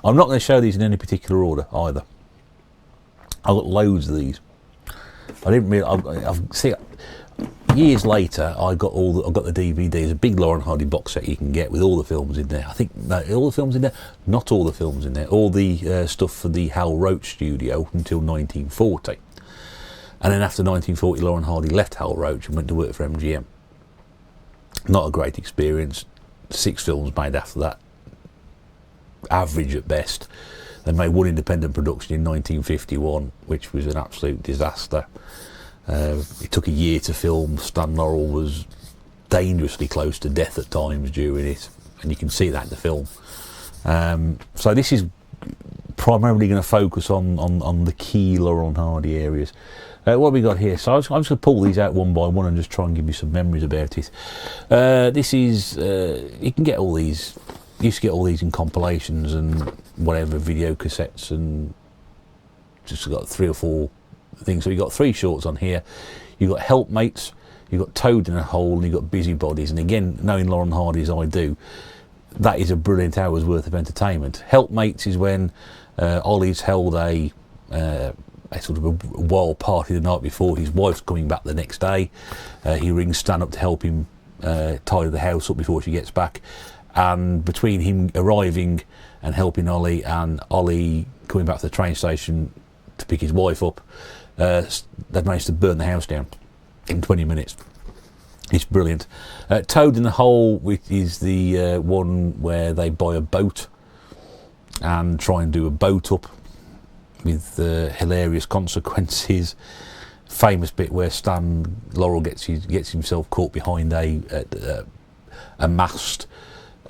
I'm not going to show these in any particular order either. I've got loads of these. I didn't really. I've see. Years later, I got the DVD. There's a big Laurel and Hardy box set you can get with all the films in there. I think all the films in there, not all the films in there. All the stuff for the Hal Roach studio until 1940, and then after 1940, Laurel and Hardy left Hal Roach and went to work for MGM. Not a great experience. 6 films made after that, average at best. They made one independent production in 1951, which was an absolute disaster. It took a year to film. Stan Laurel was dangerously close to death at times during it, and you can see that in the film. So this is primarily going to focus on the key Laurel and Hardy areas. What have we got here? So I'm just going to pull these out one by one and just try and give you some memories about it. This is, you can get all these, used to get all these in compilations and whatever, video cassettes, and just got 3 or 4 things. So you've got 3 shorts on here. You've got Helpmates, you've got Toad in a Hole, and you've got Busybodies. And again, knowing Laurel and Hardy as I do, that is a brilliant hour's worth of entertainment. Helpmates is when Ollie's held a sort of a wild party the night before. His wife's coming back the next day. He rings Stan up to help him tidy the house up before she gets back. And between him arriving and helping Ollie, and Ollie coming back to the train station to pick his wife up, they've managed to burn the house down in 20 minutes. It's brilliant. Toad in the Hole, which is the one where they buy a boat and try and do a boat up with hilarious consequences. Famous bit where Stan Laurel gets himself caught behind a mast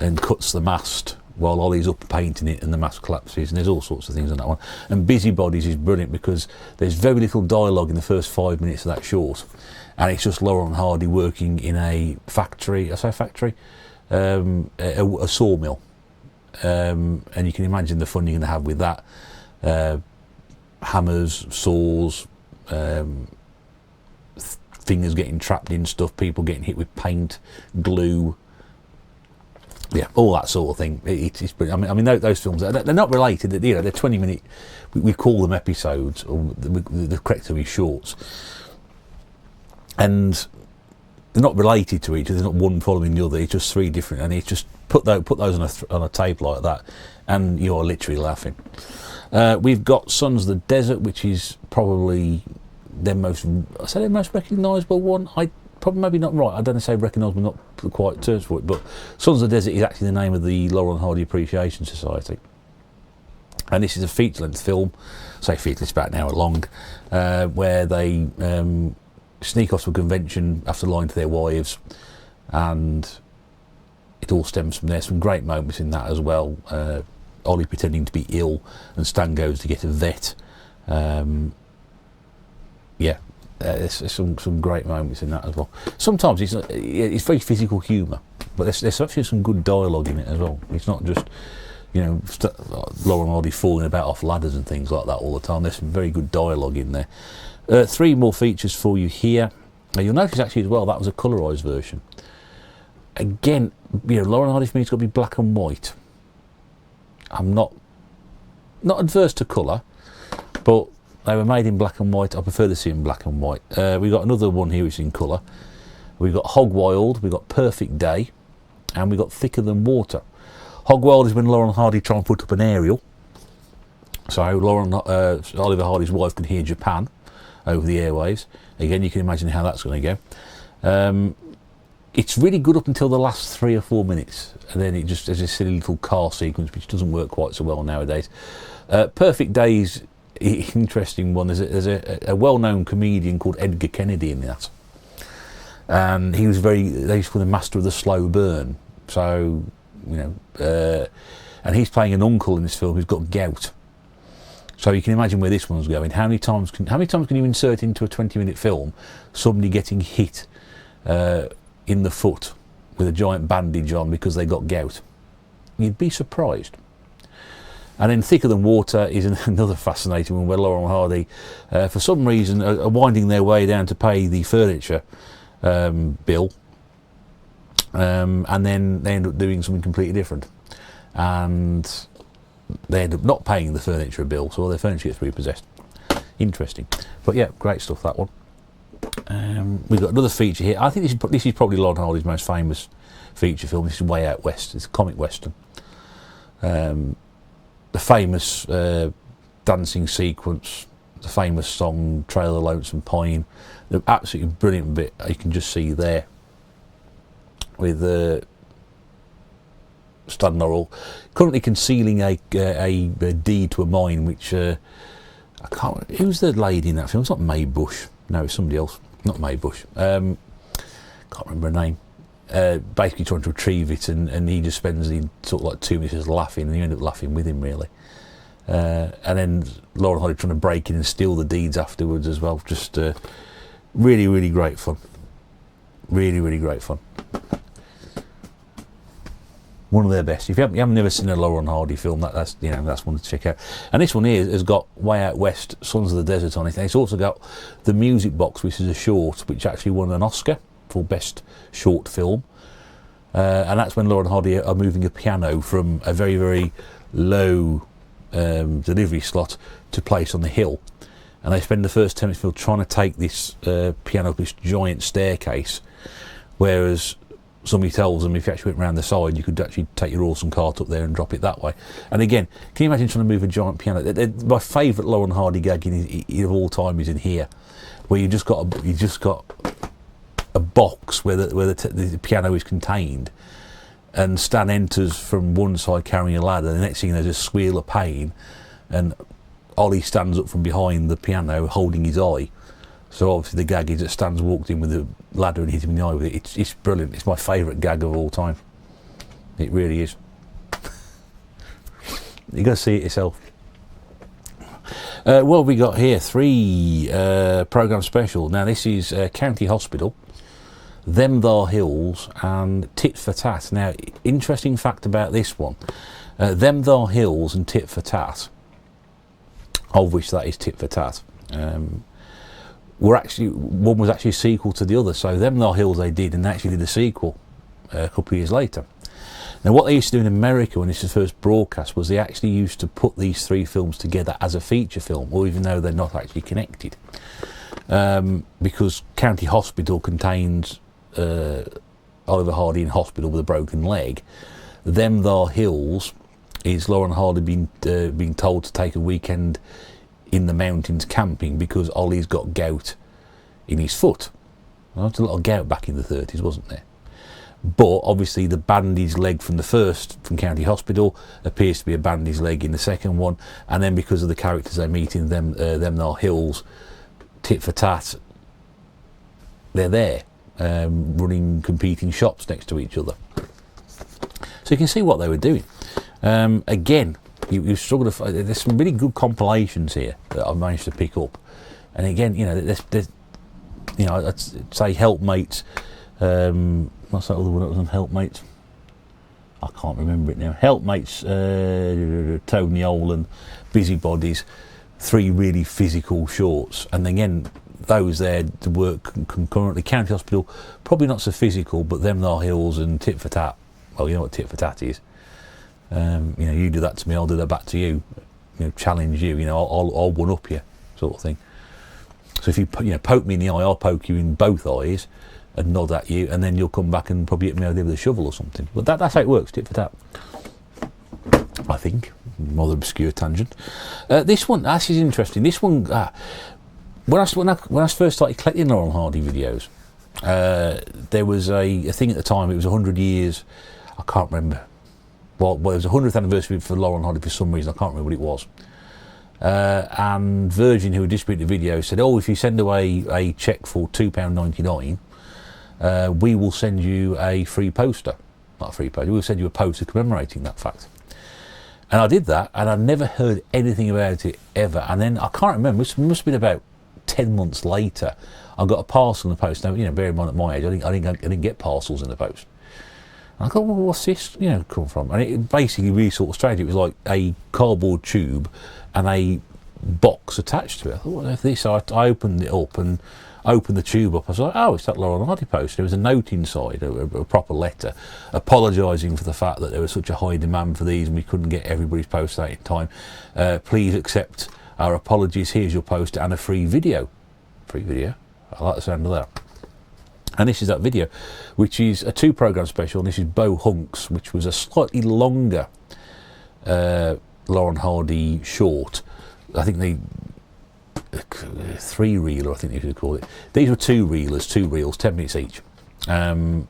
and cuts the mast while Ollie's up painting it, and the mast collapses, and there's all sorts of things on that one. And Busybodies is brilliant because there's very little dialogue in the first 5 minutes of that short, and it's just Laurel and Hardy working in a factory. I say factory, a sawmill, and you can imagine the fun you're going to have with that. Hammers, saws, fingers getting trapped in stuff, people getting hit with paint, glue, yeah, all that sort of thing. It's brilliant. I mean, those films, they're not related. They're 20-minute. We call them episodes, or the correct term is shorts, and they're not related to each other. There's not one following the other. It's just 3 different, and it's just put those on a tape like that, and you're literally laughing. We've got Sons of the Desert, which is probably their most recognisable one. Probably maybe not right. I don't say recognisable, not the quite terms for it, but Sons of the Desert is actually the name of the Laurel and Hardy Appreciation Society. And this is a feature-length film, say feature, it's about an hour long, where they sneak off to a convention after lying to their wives, and it all stems from there. Some great moments in that as well. Ollie pretending to be ill, and Stan goes to get a vet. There's some great moments in that as well. Sometimes it's very physical humour, but there's actually some good dialogue in it as well. It's not just, Laurel and Hardy falling about off ladders and things like that all the time. There's some very good dialogue in there. 3 more features for you here. Now you'll notice actually as well that was a colorised version. Again, Laurel and Hardy for me it's got to be black and white. I'm not adverse to colour, but they were made in black and white. I prefer to see them in black and white. We've got another one here which is in colour. We've got Hog Wild, we've got Perfect Day, and we've got Thicker Than Water. Hog Wild is when Laurel and Hardy try and put up an aerial. So Oliver Hardy's wife can hear Japan over the airwaves. Again, you can imagine how that's going to go. It's really good up until the last 3 or 4 minutes, and then it just has a silly little car sequence which doesn't work quite so well nowadays. Perfect Day's interesting one. There's a well-known comedian called Edgar Kennedy in that, and he was they used to call him Master of the Slow Burn. So and he's playing an uncle in this film who's got gout. So you can imagine where this one's going. How many times can you insert into a 20-minute film somebody getting hit in the foot with a giant bandage on because they got gout? You'd be surprised. And then Thicker Than Water is another fascinating one where Laurel and Hardy, for some reason, are winding their way down to pay the furniture bill, and then they end up doing something completely different. And they end up not paying the furniture bill, so all their furniture gets repossessed. Interesting. But yeah, great stuff, that one. We've got another feature here. I think this is probably Laurel and Hardy's most famous feature film. This is Way Out West. It's a comic western. The famous dancing sequence, the famous song Trail of the Lonesome Pine, the absolutely brilliant bit you can just see there with Stan Laurel currently concealing a deed to a mine, which I can't. Who's the lady in that film? It's not Mae Bush. No, it's somebody else. Not Mae Bush. Can't remember her name. Basically trying to retrieve it, and he just spends sort of like 2 minutes just laughing, and you end up laughing with him, really. And then Laurel and Hardy trying to break in and steal the deeds afterwards as well. Just really, really great fun. Really, really great fun. One of their best. If you haven't never seen a Laurel and Hardy film, that's one to check out. And this one here has got Way Out West, Sons of the Desert on it. And it's also got The Music Box, which is a short, which actually won an Oscar for Best Short Film. And that's when Laurel and Hardy are moving a piano from a very, very low delivery slot to place on the hill. And they spend the first 10 minutes trying to take this piano up this giant staircase, whereas somebody tells them if you actually went round the side, you could actually take your Olsen cart up there and drop it that way. And again, can you imagine trying to move a giant piano? My favourite Laurel and Hardy gag of all time is in here, where you just got a box where the piano is contained, and Stan enters from one side carrying a ladder. The next thing there's a squeal of pain, and Ollie stands up from behind the piano holding his eye. So obviously the gag is that Stan's walked in with a ladder and hit him in the eye with it. It's brilliant. It's my favourite gag of all time. It really is. You got to see it yourself. What have we got here? 3 programme special. Now this is County Hospital, Them Thar Hills, and Tit for Tat. Now, interesting fact about this one: Them Thar Hills and Tit for Tat, of which that is Tit for Tat, one was actually a sequel to the other. So Them Thar Hills they did, and they actually did a sequel a couple of years later. Now what they used to do in America when this was first broadcast was they actually used to put these 3 films together as a feature film, or even though they're not actually connected, because County Hospital contains Oliver Hardy in hospital with a broken leg. Them Thar Hills is Laurel and Hardy being told to take a weekend in the mountains camping because Ollie's got gout in his foot. Well, there was a lot of gout back in the 30s, wasn't there? But obviously the bandaged leg from County Hospital appears to be a bandaged leg in the second one, and then because of the characters they meet in Them Thar Hills, Tit for Tat, they're there running competing shops next to each other. So you can see what they were doing. Again, you struggle to find. There's some really good compilations here that I've managed to pick up, and again, there's I'd say Helpmates. What's that other one that was on Helpmates? I can't remember it now. Helpmates, Tony Olsen, Busybodies, 3 really physical shorts, and again, those there to work concurrently. County Hospital, probably not so physical, but Them Thar Hills and Tit for Tat. Well, you know what Tit for Tat is. You do that to me, I'll do that back to you. Challenge you. I'll one up you, sort of thing. So if you poke me in the eye, I'll poke you in both eyes and nod at you, and then you'll come back and probably hit me over there with a shovel or something. But that's how it works, Tit for Tat. I think. Rather obscure tangent. This one, this is interesting. This one, when I first started collecting Laurel and Hardy videos, there was a thing at the time. It was 100 years. I can't remember. Well, it was a 100th anniversary for Laurel and Hardy for some reason. I can't remember what it was. And Virgin, who had distributed the video, said, "Oh, if you send away a cheque for £2.99, we will send you a free poster. Not a free poster. We'll send you a poster commemorating that fact." And I did that, and I never heard anything about it ever. And then I can't remember. It must have been about 10 months later. I got a parcel in the post. Now, bear in mind at my age, I didn't get parcels in the post. And I thought, well, what's this, come from? And it basically really sort of strange. It was like a cardboard tube and a box attached to it. I thought, what is this? I opened it up and opened the tube up. I was like, oh, it's that Laurel and Hardy poster. There was a note inside, a proper letter, apologising for the fact that there was such a high demand for these and we couldn't get everybody's poster out in time. Please accept our apologies. Here's your poster and a free video. Free video? I like the sound of that. And this is that video, which is a 2-programme special, and this is Bo Hunks, which was a slightly longer Laurel and Hardy short. I think they 3-reeler, I think they should call it. These were 2 reels, 10 minutes each. So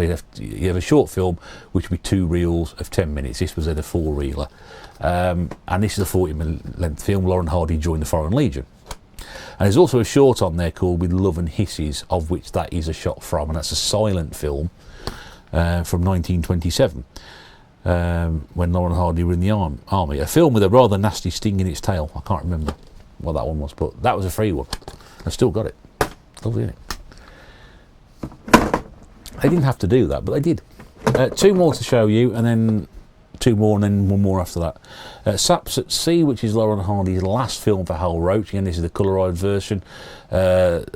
you have a short film, which would be 2 reels of 10 minutes. This was at a 4-reeler. And this is a 40-minute length film, Laurel and Hardy joined the Foreign Legion. And there's also a short on there called With Love and Hisses, of which that is a shot from, and that's a silent film from 1927, when Laurel and Hardy were in the army. A film with a rather nasty sting in its tail. I can't remember what that one was, but that was a free one. I still got it. Lovely, isn't it? They didn't have to do that, but they did. 2 more to show you, and then 2 more, and then 1 more after that. Saps at Sea, which is Laurel and Hardy's last film for Hal Roach. Again, this is the colourised version.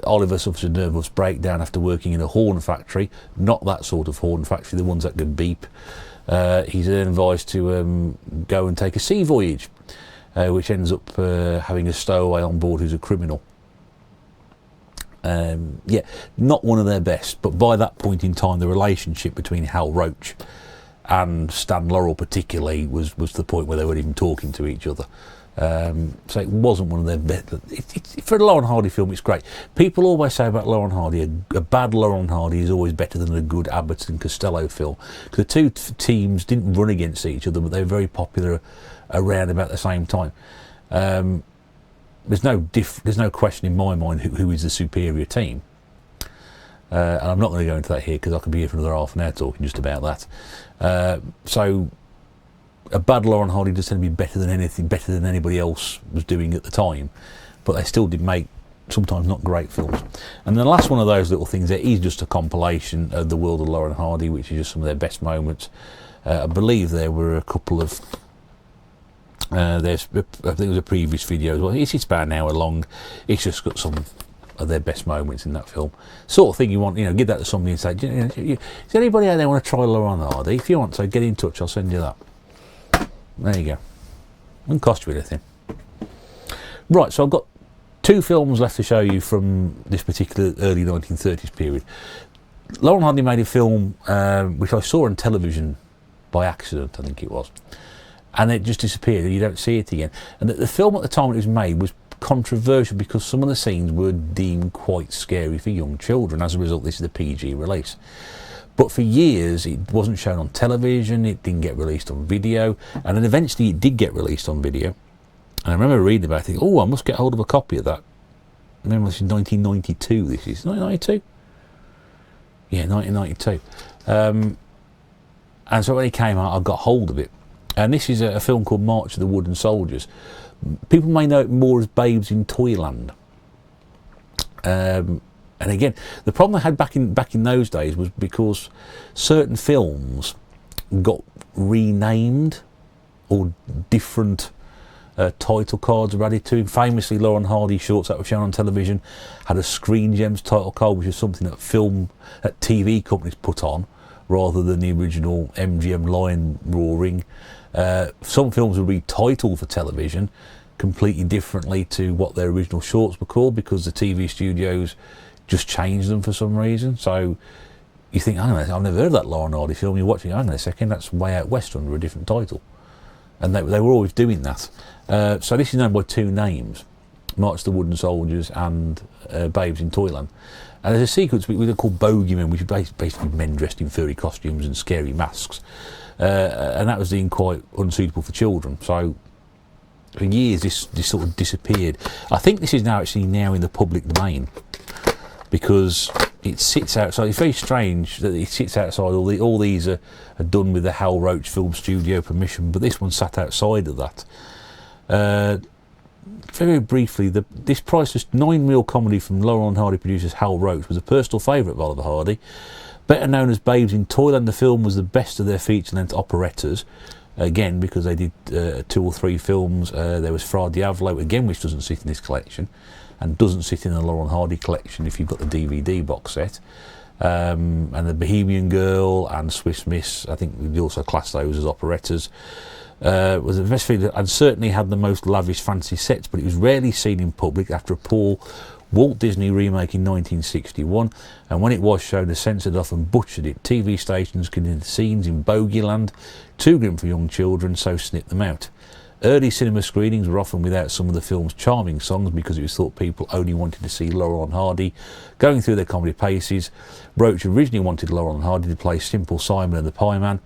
Oliver suffers a nervous breakdown after working in a horn factory. Not that sort of horn factory, the ones that can beep. He's then advised to go and take a sea voyage, which ends up having a stowaway on board who's a criminal. Yeah, not one of their best, but by that point in time, the relationship between Hal Roach and Stan Laurel particularly was the point where they weren't even talking to each other. So it wasn't one of their best. For a Laurel and Hardy film, it's great. People always say about Laurel and Hardy, a bad Laurel and Hardy is always better than a good Abbott and Costello film. Because the 2 teams didn't run against each other, but they were very popular around about the same time. There's no question in my mind who is the superior team. And I'm not going to go into that here because I could be here for another half an hour talking just about that. So a bad Laurel and Hardy does tend to be better than anybody else was doing at the time, but they still did make sometimes not great films. And the last one of those little things there is just a compilation of the world of Laurel and Hardy, which is just some of their best moments. I believe there were a couple of I think it was a previous video as well. It's about an hour long. It's just got some of their best moments in that film. Sort of thing you want, give that to somebody and say, is there anybody out there want to try Laurel and Hardy? If you want to, get in touch, I'll send you that. There you go. Wouldn't cost you anything. Right, so I've got 2 films left to show you from this particular early 1930s period. Laurel and Hardy made a film which I saw on television by accident, I think it was. And it just disappeared and you don't see it again. And the film at the time it was made was controversial because some of the scenes were deemed quite scary for young children. As a result, this is a PG release. But for years it wasn't shown on television, it didn't get released on video, and then eventually it did get released on video. And I remember reading about it, thinking, oh, I must get hold of a copy of that. I remember this is 1992, this is 1992? Yeah, 1992. And so when it came out I got hold of it. And this is a film called March of the Wooden Soldiers. People may know it more as Babes in Toyland. And again, the problem I had back in those days was because certain films got renamed or different title cards were added to him. Famously, Laurel and Hardy shorts that were shown on television had a Screen Gems title card, which is something that TV companies put on rather than the original MGM line roaring. Some films would be titled for television completely differently to what their original shorts were called because the TV studios just changed them for some reason. So you think, I've never heard of that Laurel and Hardy film. You're watching, hang on a second, that's Way Out West under a different title. And they were always doing that. So this is known by 2 names, March of the Wooden Soldiers and Babes in Toyland. And there's a sequence we call Bogeymen, which is basically men dressed in furry costumes and scary masks. And that was deemed quite unsuitable for children. So for years this sort of disappeared. I think this is actually now in the public domain because it sits outside. It's very strange that it sits outside. All these are done with the Hal Roach Film Studio permission, but this one sat outside of that. very briefly, this priceless 9mm comedy from Laurel and Hardy producers Hal Roach was a personal favourite of Oliver Hardy. Better known as Babes in Toyland, the film was the best of their feature-length operettas. Again, because they did 2 or 3 films. There was Fra Diavolo, again, which doesn't sit in this collection, and doesn't sit in the Laurel and Hardy collection if you've got the DVD box set. And the Bohemian Girl and Swiss Miss, I think we also class those as operettas. Was the best feature, and certainly had the most lavish fancy sets, but it was rarely seen in public after a poor Walt Disney remake in 1961, and when it was shown, they censored off and butchered it. TV stations considered scenes in Bogeyland too grim for young children, so snipped them out. Early cinema screenings were often without some of the film's charming songs because it was thought people only wanted to see Laurel and Hardy going through their comedy paces. Roach originally wanted Laurel and Hardy to play Simple Simon and the Pie Man.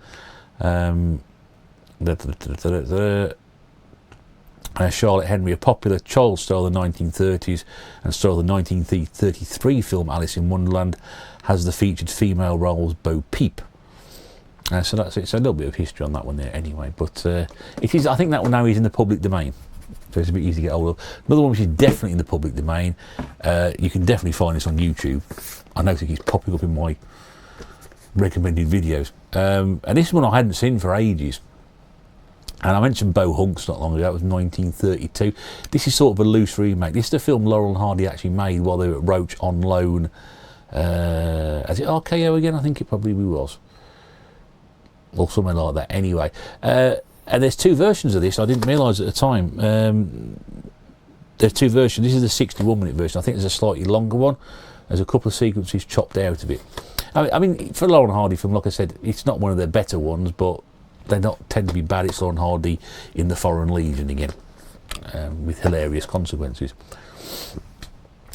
Charlotte Henry, a popular child star of the 1930s and star of the 1933 film Alice in Wonderland, has the featured female roles Bo Peep. So that's it. So a little bit of history on that one there anyway, but it is, I think that one now is in the public domain, so it's a bit easy to get hold of. Another one which is definitely in the public domain, you can definitely find this on YouTube. I notice it's popping up in my recommended videos, and this one I hadn't seen for ages. And I mentioned Bo Hunks not long ago, that was 1932. This is sort of a loose remake. This is the film Laurel and Hardy actually made while they were at Roach on loan. Is it RKO again? I think it probably was. Or something like that, anyway. And there's 2 versions of this, I didn't realise at the time. There's 2 versions. This is the 61-minute version. I think there's a slightly longer one. There's a couple of sequences chopped out of it. I mean, for Laurel and Hardy film, like I said, it's not one of their better ones, but they don't tend to be bad. It's Laurel and Hardy in the Foreign Legion again, with hilarious consequences.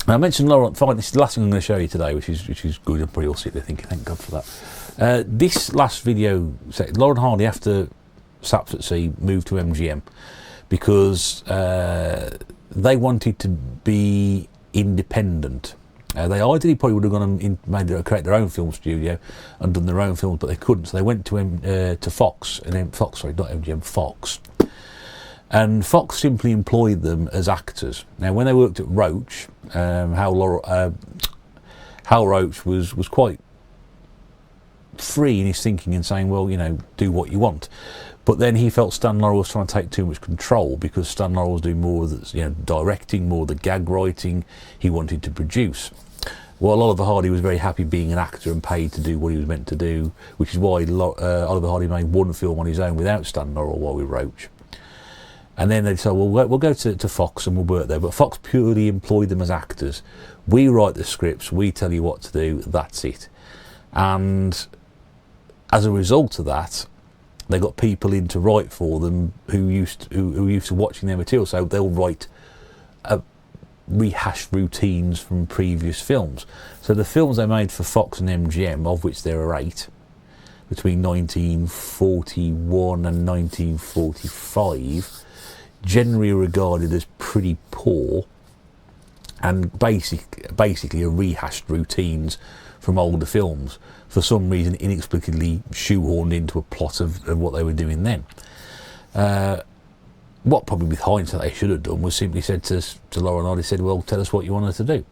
And I mentioned Laurel. Fine, this is the last thing I'm going to show you today, which is good. I'm probably all sit there thinking, thank God for that. This last video, Laurel and Hardy after Saps at Sea moved to MGM because they wanted to be independent. They ideally probably would have gone and create their own film studio and done their own films, but they couldn't. So they went to Fox, and then Fox, sorry, not MGM, Fox. And Fox simply employed them as actors. Now, when they worked at Roach, Hal Roach was quite free in his thinking and saying, well, you know, do what you want. But then he felt Stan Laurel was trying to take too much control because Stan Laurel was doing more of the, directing, more of the gag writing. He wanted to produce. Well, Oliver Hardy was very happy being an actor and paid to do what he was meant to do, which is why Oliver Hardy made 1 film on his own without Stan Laurel while we Roach. And then they said, well, we'll go to Fox and we'll work there. But Fox purely employed them as actors. We write the scripts, we tell you what to do, that's it. And as a result of that, they got people in to write for them who used to watching their material, so they'll write rehashed routines from previous films. So the films they made for Fox and MGM, of which there are 8, between 1941 and 1945, generally regarded as pretty poor and basically are rehashed routines from older films, for some reason inexplicably shoehorned into a plot of what they were doing then. What probably with hindsight they should have done was simply said to Laurel and Hardy, said, well, tell us what you want us to do,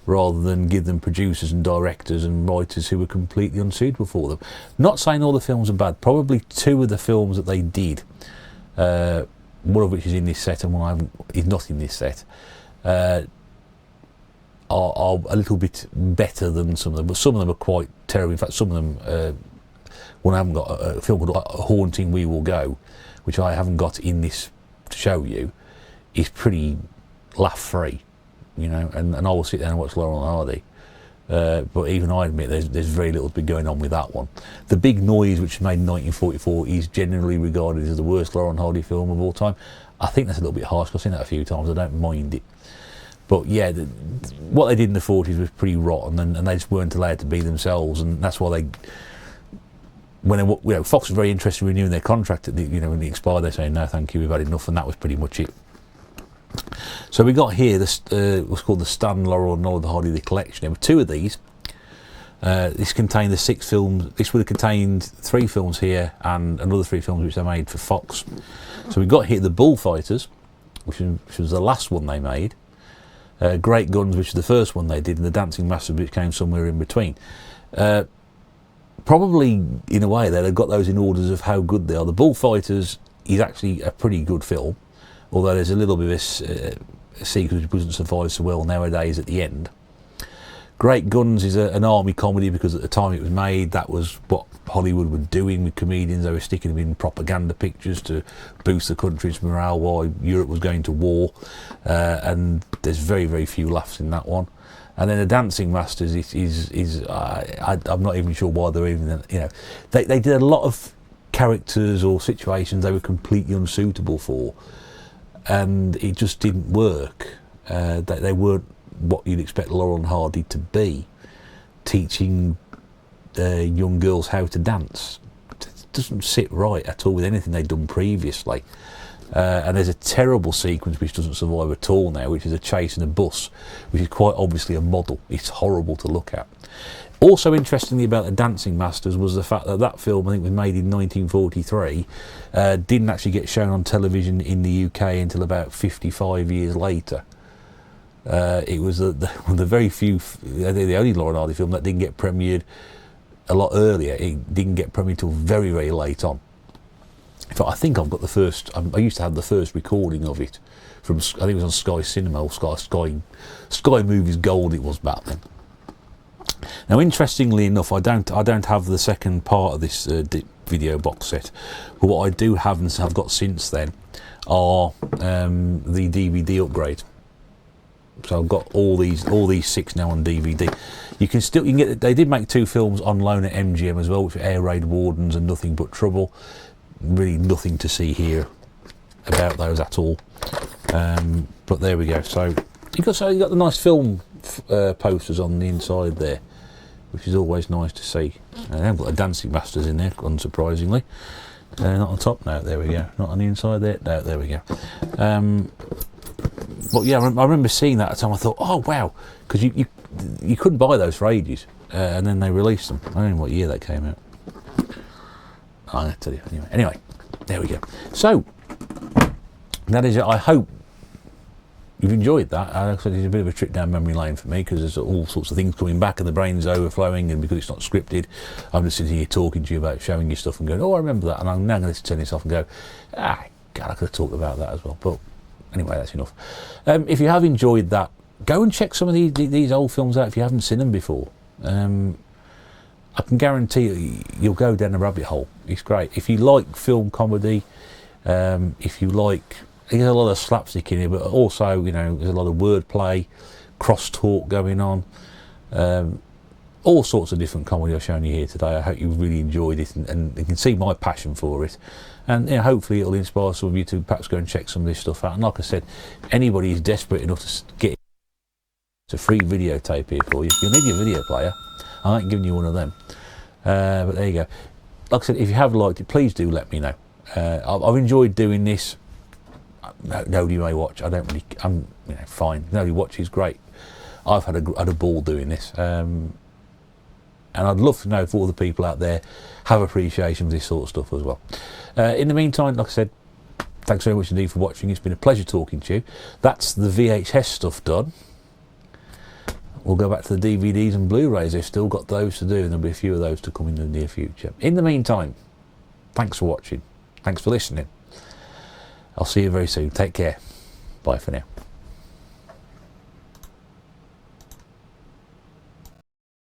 rather than give them producers and directors and writers who were completely unsuitable for them. Not saying all the films are bad, probably 2 of the films that they did, one of which is in this set and one is not in this set, are a little bit better than some of them, but some of them are quite terrible. In fact, some of them, one I haven't got, a film called A Haunting We Will Go, which I haven't got in this to show you, is pretty laugh-free, and I will sit there and watch Laurel and Hardy. But even I admit there's very little to be going on with that one. The Big Noise, which was made in 1944, is generally regarded as the worst Laurel and Hardy film of all time. I think that's a little bit harsh, I've seen that a few times, I don't mind it. But yeah, what they did in the 40s was pretty rotten, and they just weren't allowed to be themselves, and that's why Fox was very interested in renewing their contract at when it expired. They're saying no, thank you, we've had enough, and that was pretty much it. So we got here this what's called the Stan Laurel and Oliver Hardy the collection. There were 2 of these. This contained the 6 films. This would have contained 3 films here and another 3 films which they made for Fox. So we got here the Bullfighters, which was the last one they made. Great Guns, which was the first one they did, and The Dancing Masters, which came somewhere in between. Probably, in a way, they've got those in orders of how good they are. The Bullfighters is actually a pretty good film, although there's a little bit of a sequence which doesn't survive so well nowadays at the end. Great Guns is an army comedy, because at the time it was made, that was what Hollywood were doing with comedians. They were sticking them in propaganda pictures to boost the country's morale while Europe was going to war, and there's very, very few laughs in that one. And then The Dancing Masters I'm not even sure why they're even, they did a lot of characters or situations they were completely unsuitable for, and it just didn't work. They weren't what you'd expect Laurel and Hardy to be, teaching young girls how to dance. It doesn't sit right at all with anything they'd done previously. And there's a terrible sequence which doesn't survive at all now, which is a chase in a bus, which is quite obviously a model. It's horrible to look at. Also, interestingly about The Dancing Masters was the fact that that film, I think, was made in 1943, didn't actually get shown on television in the UK until about 55 years later. It was one of the very few, the only Laurel and Hardy film that didn't get premiered a lot earlier. It didn't get premiered until very, very late on. In fact, I think I've got the first, I used to have the first recording of it from, I think it was on Sky Cinema or Sky Movies Gold it was back then. Now, interestingly enough, I don't have the second part of this video box set, but what I do have and have got since then are the DVD upgrade. So I've got all these 6 now on DVD. You can get. They did make 2 films on loan at MGM as well, which were Air Raid Wardens and Nothing But Trouble. Really nothing to see here about those at all. But there we go. So you got the nice film posters on the inside there, which is always nice to see. And they've got a Dancing Masters in there, unsurprisingly. Not on top. No, there we go. Not on the inside there. No, there we go. But yeah, I remember seeing that at the time. I thought, oh wow, because you couldn't buy those for ages, and then they released them. I don't know what year they came out. I'm going to tell you anyway. There we go. So that is it. I hope you've enjoyed that. It's a bit of a trip down memory lane for me, because there's all sorts of things coming back and the brain's overflowing, and because it's not scripted, I'm just sitting here talking to you about showing you stuff and going, oh, I remember that, and I'm now going to turn this off and go, God, I could have talked about that as well. But anyway, that's enough. If you have enjoyed that, go and check some of these old films out if you haven't seen them before. I can guarantee you'll go down a rabbit hole. It's great. If you like film comedy, if you like, there's a lot of slapstick in here, but also, there's a lot of wordplay, crosstalk going on, all sorts of different comedy I've shown you here today. I hope you really enjoyed it, and you can see my passion for it. And hopefully it'll inspire some of you to perhaps go and check some of this stuff out. And like I said, anybody who's desperate enough to get it, it's a free videotape here for you. You'll need your video player. I ain't giving you one of them. But there you go. Like I said, if you have liked it, please do let me know. I've enjoyed doing this. Nobody may watch. I don't really. I'm fine. Nobody watches. Great. I've had a ball doing this. And I'd love to know if all the people out there have appreciation for this sort of stuff as well. In the meantime, like I said, thanks very much indeed for watching. It's been a pleasure talking to you. That's the VHS stuff done. We'll go back to the DVDs and Blu-rays. They've still got those to do, and there'll be a few of those to come in the near future. In the meantime, thanks for watching. Thanks for listening. I'll see you very soon. Take care. Bye for now.